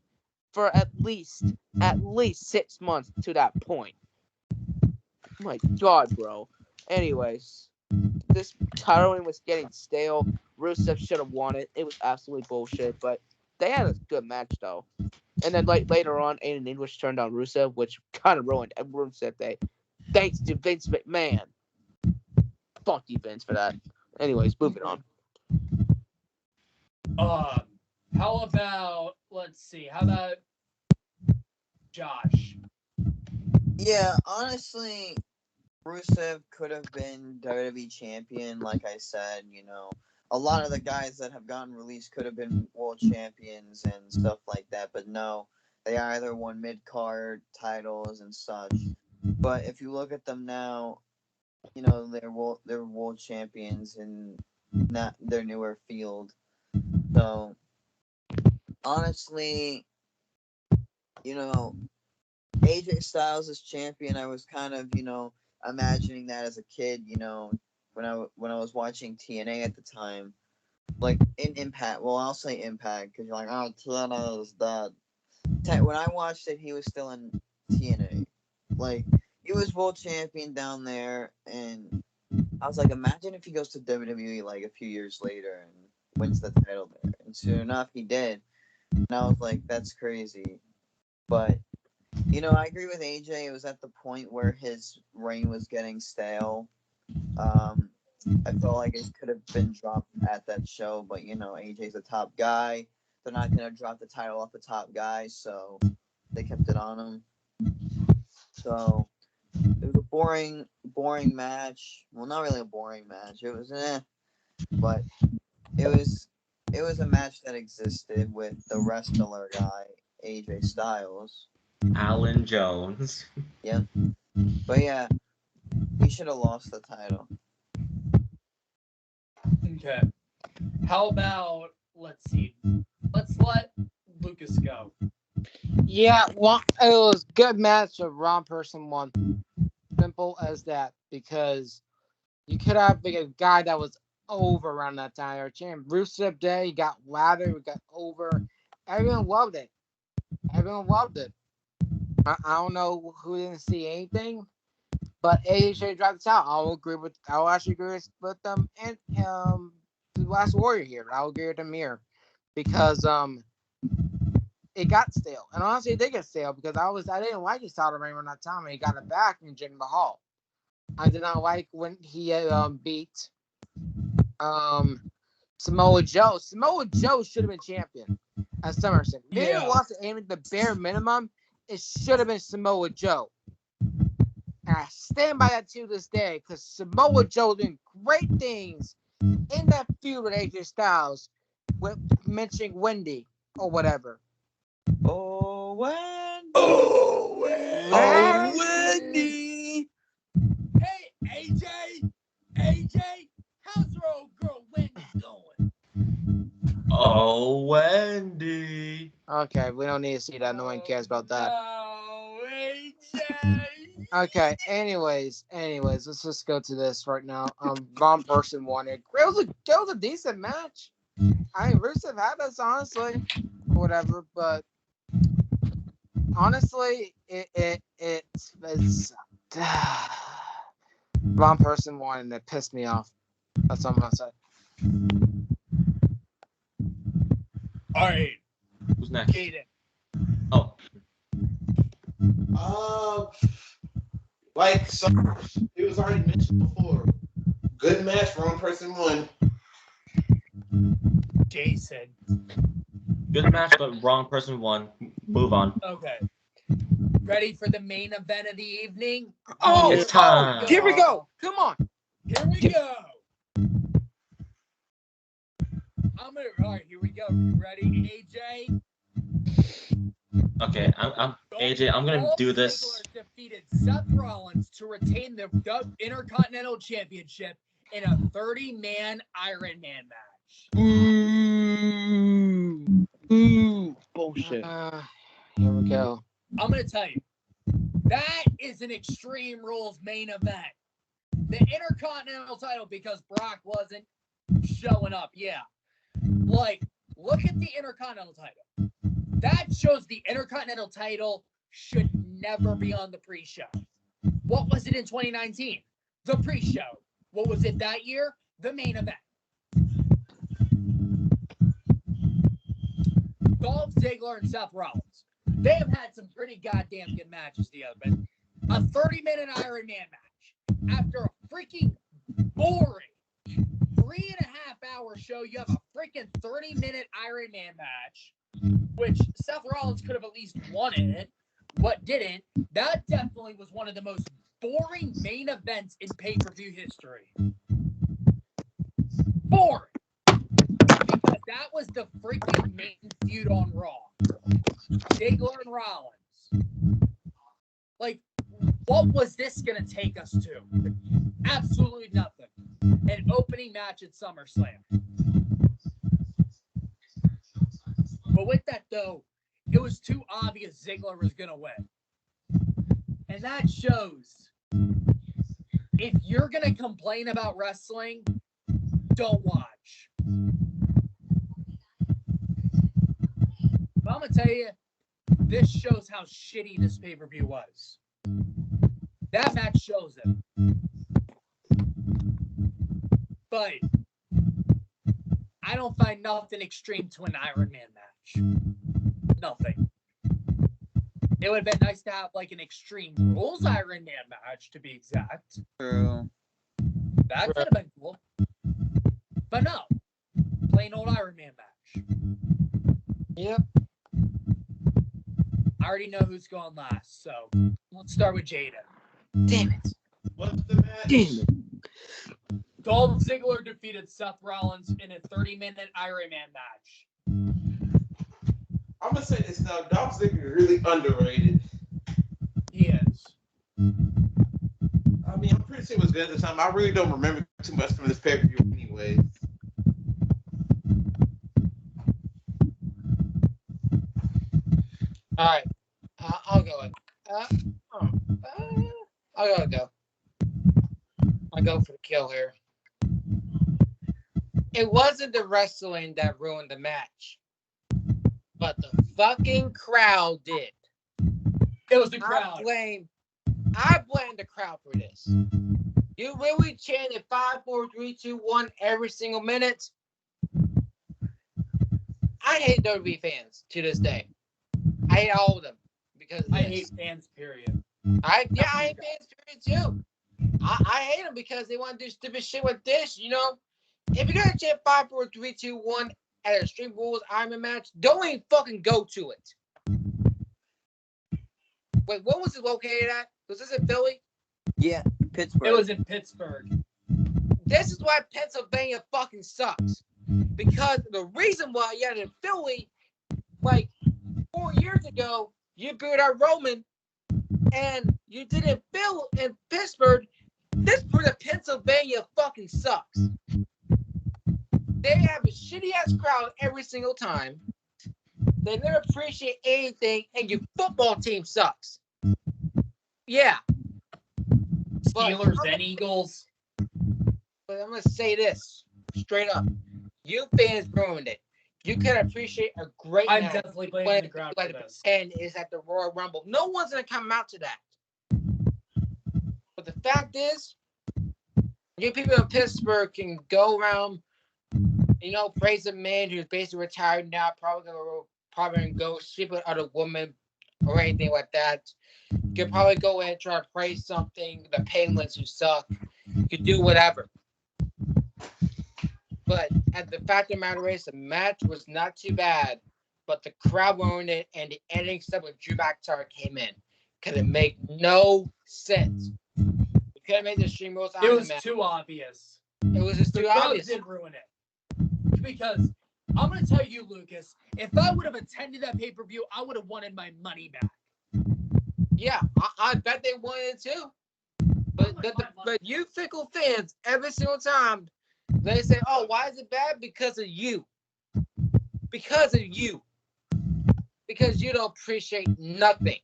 for at least 6 months to that point. My God, bro. Anyways, this title reign was getting stale. Rusev should have won it. It was absolutely bullshit, but they had a good match though. And then like later on, Aiden English turned on Rusev, which kind of ruined Rusev Day. Thanks to Vince McMahon. Fuck you, Vince, for that. Anyways, moving on. How about Josh? Yeah, honestly, Rusev could have been WWE champion, like I said, you know. a lot of the guys that have gotten released could have been world champions and stuff like that, but no, they either won mid-card titles and such. But if you look at them now, they're world champions in not their newer field. So honestly, AJ Styles as champion, I was kind of, imagining that as a kid, when I was watching TNA at the time, like in Impact. Well, I'll say Impact because you're like, oh, TNA is dead. When I watched it, he was still in TNA. Like, he was world champion down there, and I was like, imagine if he goes to WWE like a few years later and wins the title there. And soon enough, he did. And I was like, that's crazy. But I agree with AJ. It was at the point where his reign was getting stale. I felt like it could have been dropped at that show, but AJ's a top guy. They're not gonna drop the title off the top guy, so they kept it on him. So it was a boring match. Well, not really a boring match. It was but it was a match that existed with the wrestler guy, AJ Styles. Alan Jones. Yep. But yeah, he should have lost the title. Okay. How about, let's see. Let's let Lucas go. Yeah, well, it was a good match. The wrong person won. Simple as that. Because you could have like a guy that was over around that time. Or champ Rusev Day, he got louder, he got over. Everyone loved it. Everyone loved it. I don't know who didn't see anything, but AJ dropped out. I'll actually agree with them and the Last Warrior here. I'll agree with them here because it got stale, and honestly, it did get stale because I didn't like his title reign around that time, and he got it back in Jinder Mahal. I did not like when he beat Samoa Joe. Samoa Joe should have been champion at SummerSlam. Maybe it lost to aim at the bare minimum. It should have been Samoa Joe. And I stand by that to this day because Samoa Joe doing great things in that feud with AJ Styles with mentioning Wendy or whatever. Oh, Wendy! Oh, Wendy! Hey, AJ, how's your old girl Wendy going? Oh, Wendy. Okay, we don't need to see that. No one cares about that. Oh, AJ! Okay, anyways, let's just go to this right now. Wrong person won it. It was a decent match. I mean, Rusev had us, honestly, whatever, but honestly, it's wrong person won, and it pissed me off. That's what I'm gonna say. All right, Who's next? Jaden. Oh. So it was already mentioned before. Good match, wrong person won. Jason. Good match, but wrong person won. Move on. Okay. Ready for the main event of the evening? Oh, It's time. Here we go. Come on. Here we go. All right, here we go. You ready, AJ? Okay, I'm AJ. I'm gonna do this. Wolfe defeated Seth Rollins to retain the Intercontinental Championship in a 30-man Iron Man match. Ooh, bullshit. Here we go. I'm gonna tell you, that is an Extreme Rules main event. The Intercontinental title, because Brock wasn't showing up. Yeah, like look at the Intercontinental title. That shows the Intercontinental title should never be on the pre-show. What was it in 2019? The pre-show. What was it that year? The main event. Dolph Ziggler and Seth Rollins. They have had some pretty goddamn good matches together, but a 30-minute Iron Man match after a freaking boring 3.5-hour show, you have a freaking 30-minute Iron Man match, which Seth Rollins could have at least won in it, but didn't. That definitely was one of the most boring main events in pay-per-view history. Boring. that was the freaking main feud on Raw. Ziggler and Rollins. Like, what was this going to take us to? Absolutely nothing. An opening match at SummerSlam. But with that, though, it was too obvious Ziggler was going to win. And that shows, if you're going to complain about wrestling, don't watch. But I'm going to tell you, this shows how shitty this pay-per-view was. That match shows it. But I don't find nothing extreme to an Iron Man match. Nothing. It would have been nice to have like an Extreme Rules Iron Man match, to be exact. True. That could have been cool. But no. Plain old Iron Man match. Yep. I already know who's going last, so let's start with Jaden. Damn it. What's the match? Damn it. Dolph Ziggler defeated Seth Rollins in a 30-minute Iron Man match. I'm gonna say this now. Dolph Ziggler is really underrated. He is. I mean, I'm pretty sure it was good at the time. I really don't remember too much from this pay-per-view anyway. All right. I'll go. I'll go. I'll go for the kill here. It wasn't the wrestling that ruined the match, but the fucking crowd did. It was the crowd. I blame the crowd for this. You really chanted 5, 4, 3, 2, 1 every single minute. I hate WWE fans to this day. I hate all of them because of I this. hate fans, period. I hate fans period too. I hate them because they want to do stupid shit with this, you know. If you're gonna chant 5, 4, 3, 2, 1 at an Extreme Rules Iron Man match, don't even fucking go to it. Wait, what was it located at? Was this in Philly? Yeah, Pittsburgh. It was in Pittsburgh. This is why Pennsylvania fucking sucks. Because the reason why you had it in Philly, like 4 years ago, you booed out Roman, and you did it in Pittsburgh. This part of Pennsylvania fucking sucks. They have a shitty ass crowd every single time. They never appreciate anything, and your football team sucks. Yeah. Steelers and Eagles. But I'm gonna say this straight up: you fans ruined it. You can appreciate a great I'm match definitely blaming when the crowd like for this. and is at the Royal Rumble. No one's gonna come out to that. But the fact is, you people in Pittsburgh can go around, you know, praise a man who's basically retired now, probably gonna go sleep with other women or anything like that. You could probably go in and try to praise something, the Penguins who suck. You could do whatever. But at the fact of the matter is, the match was not too bad, but the crowd ruined it, and the ending stuff when Drew McIntyre came in because it made no sense. You could have made the Extreme Rules It was match. too obvious. It was just The too crowd obvious. did ruin it. Because I'm going to tell you, Lucas, if I would have attended that pay-per-view, I would have wanted my money back. Yeah, I bet they wanted it too. But you fickle fans, every single time, they say, oh, why is it bad? Because of you. Because of you. Because you don't appreciate nothing.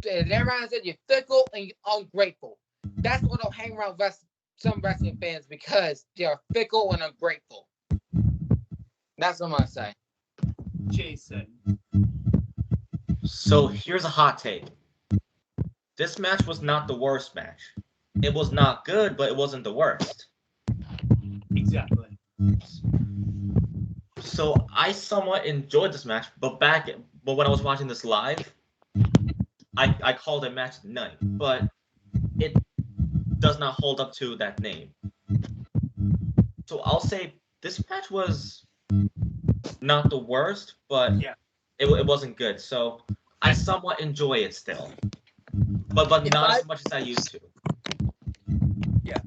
And everyone said you're fickle and you're ungrateful. That's why I don't hang around some wrestling fans, because they're fickle and ungrateful. That's what I'm going to say. Jason. So here's a hot take. This match was not the worst match. It was not good, but it wasn't the worst. Exactly. So I somewhat enjoyed this match, but when I was watching this live, I called it match of the night, but it does not hold up to that name. So I'll say this match was not the worst, but Yeah. it wasn't good. So I somewhat enjoy it still, but not as much as I used to. Yeah.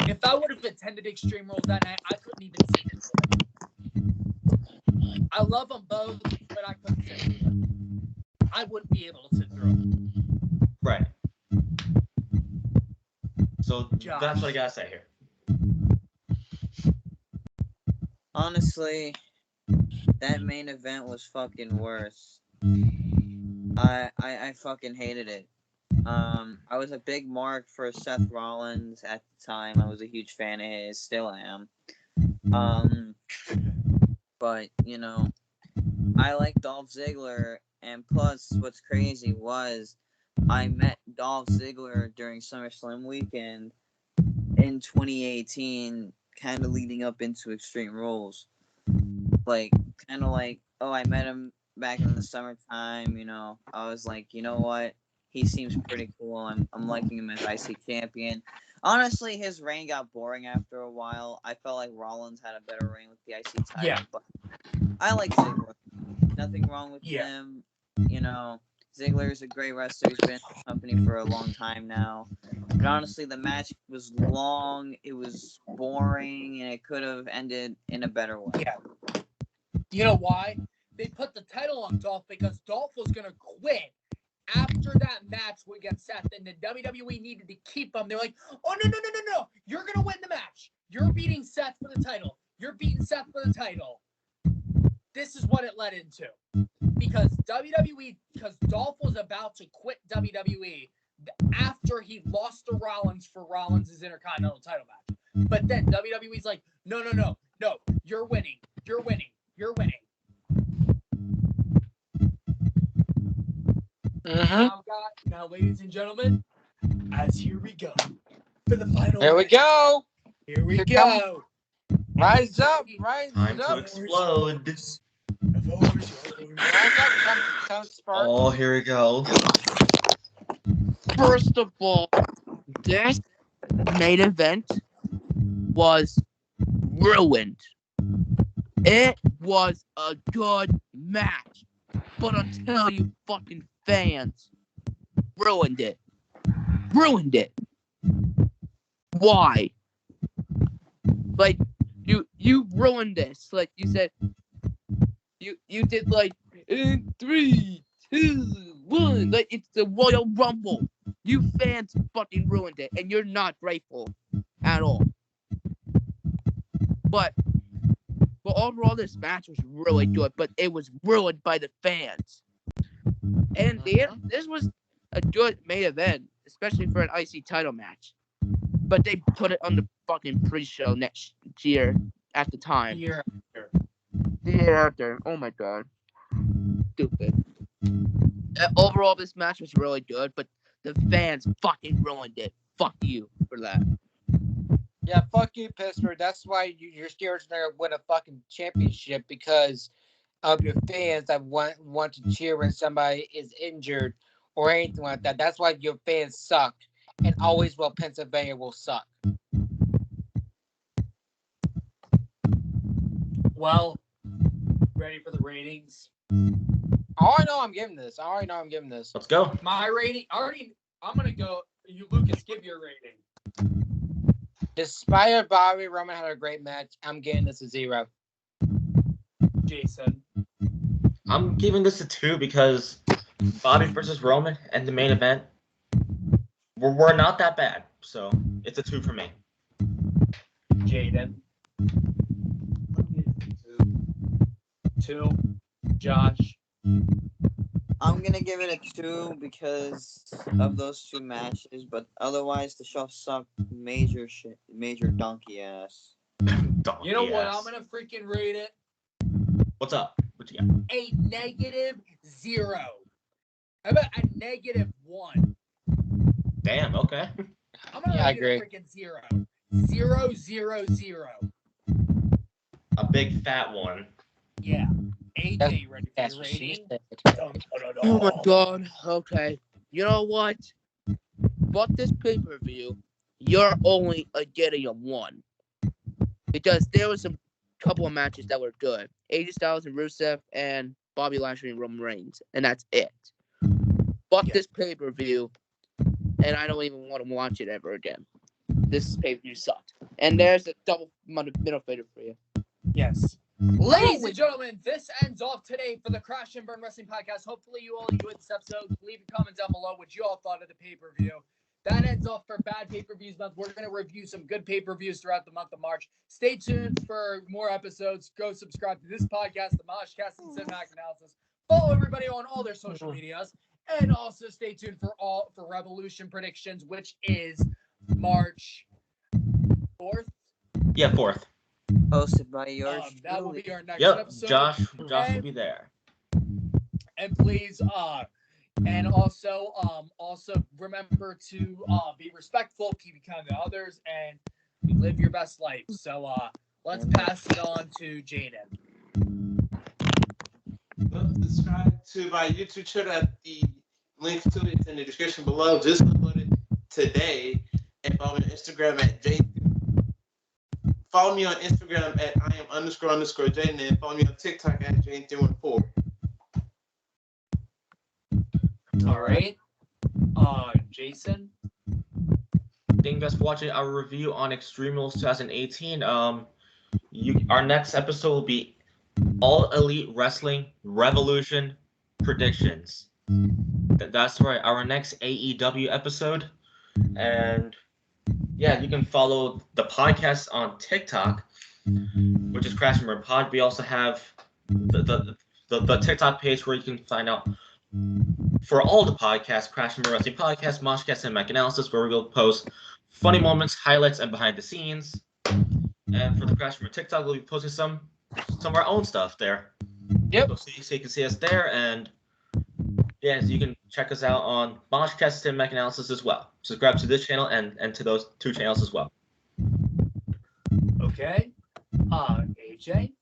If I would have attended Extreme Rules that night, I couldn't even see it. I love them both, but I couldn't sit through them. I wouldn't be able to sit through them. Right. So Josh. that's what I gotta say here. Honestly, that main event was fucking worse. I fucking hated it. I was a big mark for Seth Rollins at the time. I was a huge fan of his, still am. But you know, I like Dolph Ziggler, and plus, what's crazy was I met Dolph Ziggler during SummerSlam weekend in 2018, kind of leading up into Extreme Rules. Like, kind of like, oh, I met him back in the summertime. You know, I was like, you know what? He seems pretty cool. I'm liking him as IC champion. Honestly, his reign got boring after a while. I felt like Rollins had a better reign with the IC title, Yeah. but I like Ziggler. Nothing wrong with him. You know, Ziggler is a great wrestler. He's been in the company for a long time now. But honestly, the match was long. It was boring, and it could have ended in a better way. Yeah. You know why? They put the title on Dolph because Dolph was going to quit after that match against Seth, and the WWE needed to keep him. They're like, oh, no. You're going to win the match. You're beating Seth for the title. You're beating Seth for the title. This is what it led into. Because Dolph was about to quit WWE after he lost to Rollins for Rollins' Intercontinental title match. But then WWE's like, no, you're winning. Now, ladies and gentlemen, here we go for the final. Here we go. Here we Here go. Rise up. Time to explode. Rise up. Come spark. Oh, here we go. First of all, this main event was ruined. It was a good match, but until you fucking fans ruined it. Why? Like, you ruined this. Like you said, you did like in 3, 2, 1. Like it's the Royal Rumble. You fans fucking ruined it, and you're not grateful at all. But overall, this match was really good, but it was ruined by the fans. And this was a good main event, especially for an IC title match. But they put it on the fucking pre-show next year at the time. Here. The year after. Oh my god. Stupid. Overall, this match was really good, but the fans fucking ruined it. Fuck you for that. Yeah, fuck you, Pittsburgh. That's why your Steelers never win a fucking championship, because of your fans that want to cheer when somebody is injured or anything like that. That's why your fans suck, and always will Pennsylvania will suck. Well, ready for the ratings? I already know I'm giving this. Let's go. My rating, I'm going to go. You, Lucas, give your rating. Despite Bobby Roman had a great match, I'm giving this a 0. Jason. I'm giving this a 2 because Bobby versus Roman and the main event were not that bad. So it's a 2 for me. Jaden. 2. Josh. I'm gonna give it a 2 because of those 2 matches, but otherwise the show sucked major donkey ass. You know what? I'm gonna freaking rate it. What's up? What you got? A -0. How about a -1? Damn. Okay. I'm gonna I rate agree. it a freaking 0. 0, 0, 0. A big fat one. Yeah. AJ, ready for That's the what she rating? said. Oh my god. Okay. You know what? Fuck this pay-per-view. You're only getting a 1. Because there was a couple of matches that were good. AJ Styles and Rusev and Bobby Lashley and Roman Reigns. And that's it. Fuck this pay-per-view. And I don't even want to watch it ever again. This pay-per-view sucked. And there's a double middle fader for you. Yes. Ladies and gentlemen, this ends off today for the Crash and Burn Wrestling Podcast. Hopefully you all enjoyed this episode. Leave a comment down below what you all thought of the pay-per-view. That ends off for Bad Pay-Per-Views Month. We're going to review some good pay-per-views throughout the month of March. Stay tuned for more episodes. Go subscribe to this podcast, the Moshcast and Cinematic Analysis. Follow everybody on all their social medias. And also stay tuned for Revolution predictions, which is March 4th. Yeah, 4th. Hosted by yours. That will be our next Yep, episode. Josh will be there. And please, and also remember to be respectful, keep it kind to others, and live your best life. So let's pass it on to Jaden. Subscribe to my YouTube channel. The link to it is in the description below. Just uploaded today. And follow me on Instagram at Jaden. Follow me on Instagram at @IAM__Jaden, and follow me on TikTok at Jaden314. All right. Jason. Thank you guys for watching our review on Extreme Rules 2018. Our next episode will be All Elite Wrestling Revolution predictions. That's right, our next AEW episode. And yeah, you can follow the podcast on TikTok, which is Crash and Burn Pod. We also have the TikTok page where you can find out for all the podcasts, Crash and Burn Wrestling Podcast, Moshcast, and Mac Analysis, where we will post funny moments, highlights, and behind the scenes. And for the Crash and Burn TikTok, we'll be posting some of our own stuff there. Yep. So you can see us there, and yeah, so you can check us out on Moshcast and Mac Analysis as well. Subscribe to this channel and to those two channels as well. Okay. AJ.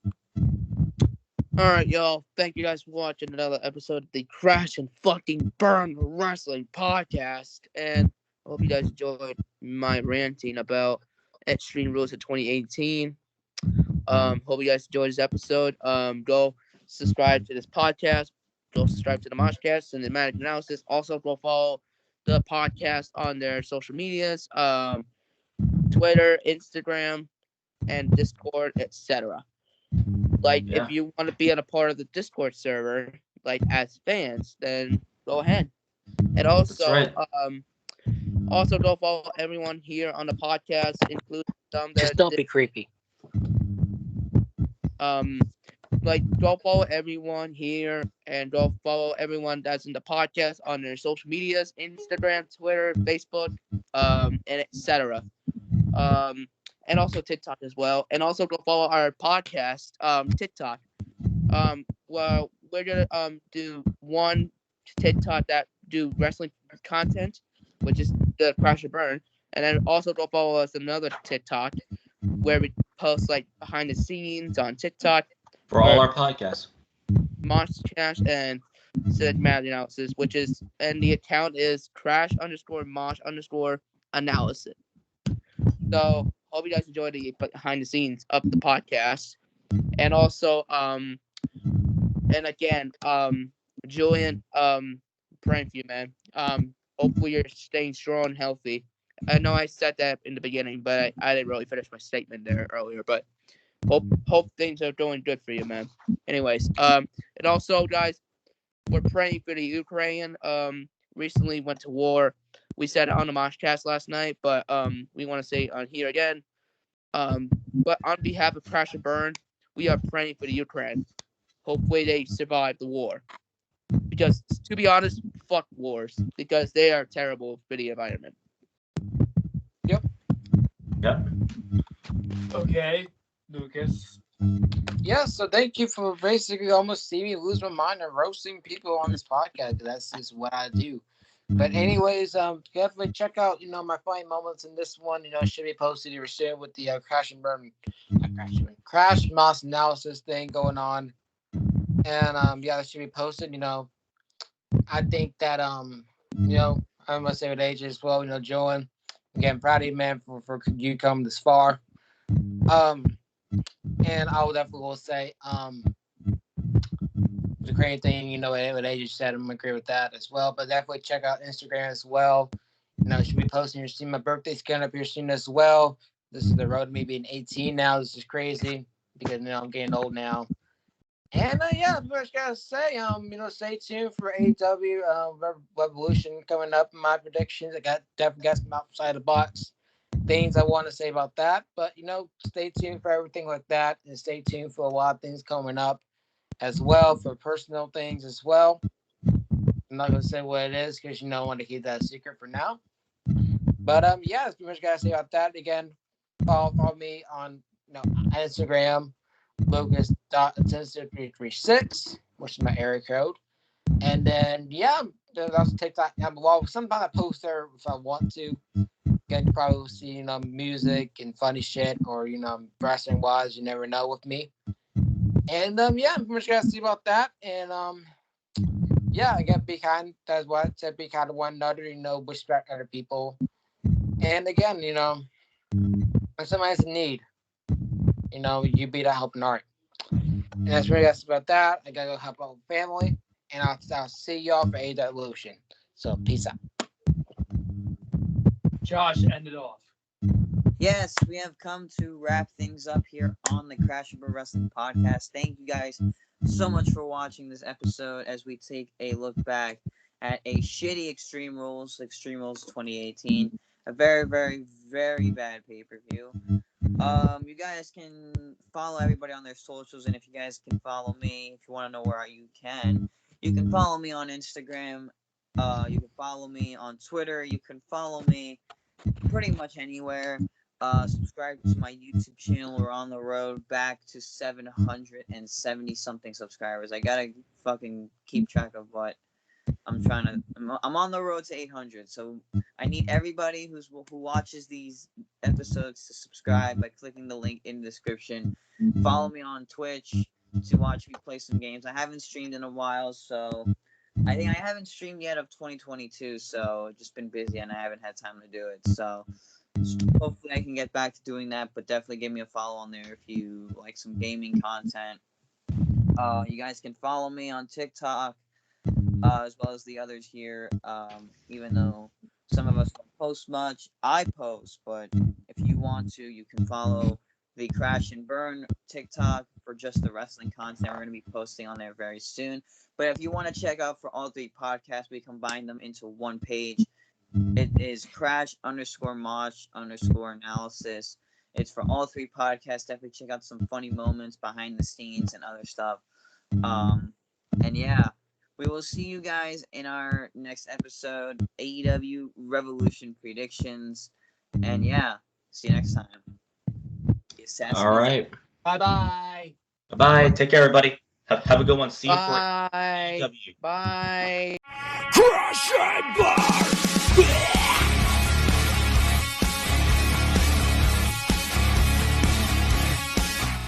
All right, y'all. Thank you guys for watching another episode of the Crash and fucking Burn Wrestling Podcast. And I hope you guys enjoyed my ranting about Extreme Rules of 2018. Hope you guys enjoyed this episode. Go subscribe to this podcast. Go subscribe to the Moshcast and the Matic Analysis. Also, go follow the podcast on their social medias, Twitter, Instagram, and Discord, etc. If you want to be a part of the Discord server, as fans, then go ahead. And also, Right. Also go follow everyone here on the podcast, including some that Just don't be creepy. go follow everyone here and go follow everyone that's in the podcast on their social medias, Instagram, Twitter, Facebook, and etc. And also TikTok as well. And also go follow our podcast, TikTok. Well, we're gonna do one TikTok that do wrestling content, which is the Crash and Burn, and then also go follow us another TikTok where we post behind the scenes on TikTok For all our podcasts. Moshcast and Cinematic Analysis, and the account is Crash_Mosh_Analysis. So hope you guys enjoy the behind the scenes of the podcast. And also, and again, Julian, praying for you, man. Hopefully you're staying strong and healthy. I know I said that in the beginning, but I didn't really finish my statement there earlier. But hope things are going good for you, man. Anyways, and also, guys, we're praying for the Ukraine. Recently went to war. We said it on the Moshcast last night, but we want to say on here again. But on behalf of Crash and Burn, we are praying for the Ukraine. Hopefully they survive the war. Because, to be honest, fuck wars. Because they are terrible for the environment. Yep. Okay. Lucas. Yeah, so thank you for basically almost seeing me lose my mind and roasting people on this podcast. That's just what I do. But anyways, definitely check out, my funny moments in this one. It should be posted here soon with the Crash Moss analysis thing going on. And yeah, that should be posted. I think that I'm gonna say with AJ as well. Join. Again, proud of you, man, for you coming this far. And I would definitely will say, the great thing, what AJ said, I'm gonna agree with that as well. But definitely check out Instagram as well. Should be posting your stream. My birthday's coming up here soon as well. This is the road to me being 18 now. This is crazy. because I'm getting old now. And yeah, I just gotta say, stay tuned for AEW Revolution coming up. My predictions, I definitely got some outside the box things I want to say about that. But stay tuned for everything like that, and stay tuned for a lot of things coming up as well, for personal things as well. I'm not gonna say what it is because I want to keep that secret for now. But yeah, that's pretty much gotta say about that. Again, follow me on Instagram, Lucas.10336, which is my area code. And then there's also TikTok. Sometimes I post there if I want to. Again, you probably will see music and funny shit, or wrestling wise, you never know with me. And I'm pretty much gonna see about that. And again, be kind. That's what I said. Be kind to one another. Respect other people. And again, when somebody has a need, you be that helping heart. And that's really about that. I gotta go help out with family. And I'll see y'all for AEW Evolution. So peace out. Josh, end it off. Yes, we have come to wrap things up here on the Crash and Burn Wrestling Podcast. Thank you guys so much for watching this episode as we take a look back at a shitty Extreme Rules 2018. A very, very, very bad pay-per-view. You guys can follow everybody on their socials, and if you guys can follow me, if you want to know where you can follow me on Instagram. You can follow me on Twitter. You can follow me pretty much anywhere. Subscribe to my YouTube channel. We're on the road back to 770 something subscribers. I gotta fucking keep track of what I'm on the road to 800. So I need everybody who watches these episodes to subscribe by clicking the link in the description. Follow me on Twitch to watch me play some games. I haven't streamed in a while, so I think I haven't streamed yet of 2022. So I've just been busy and I haven't had time to do it. So hopefully I can get back to doing that, but definitely give me a follow on there if you like some gaming content. You guys can follow me on TikTok, as well as the others here. Even though some of us don't post much, I post, but if you want to, you can follow the Crash and Burn TikTok for just the wrestling content. We're going to be posting on there very soon. But if you want to check out for all three podcasts, we combine them into one page. It is Crash_Mosh_analysis. It's for all three podcasts. Definitely check out some funny moments behind the scenes and other stuff. And yeah, we will see you guys in our next episode, AEW Revolution predictions. And yeah, see you next time. All right. Bye-bye. Bye-bye. Take care, everybody. Have a good one. See you for Bye. AEW. Bye. Crash and burn!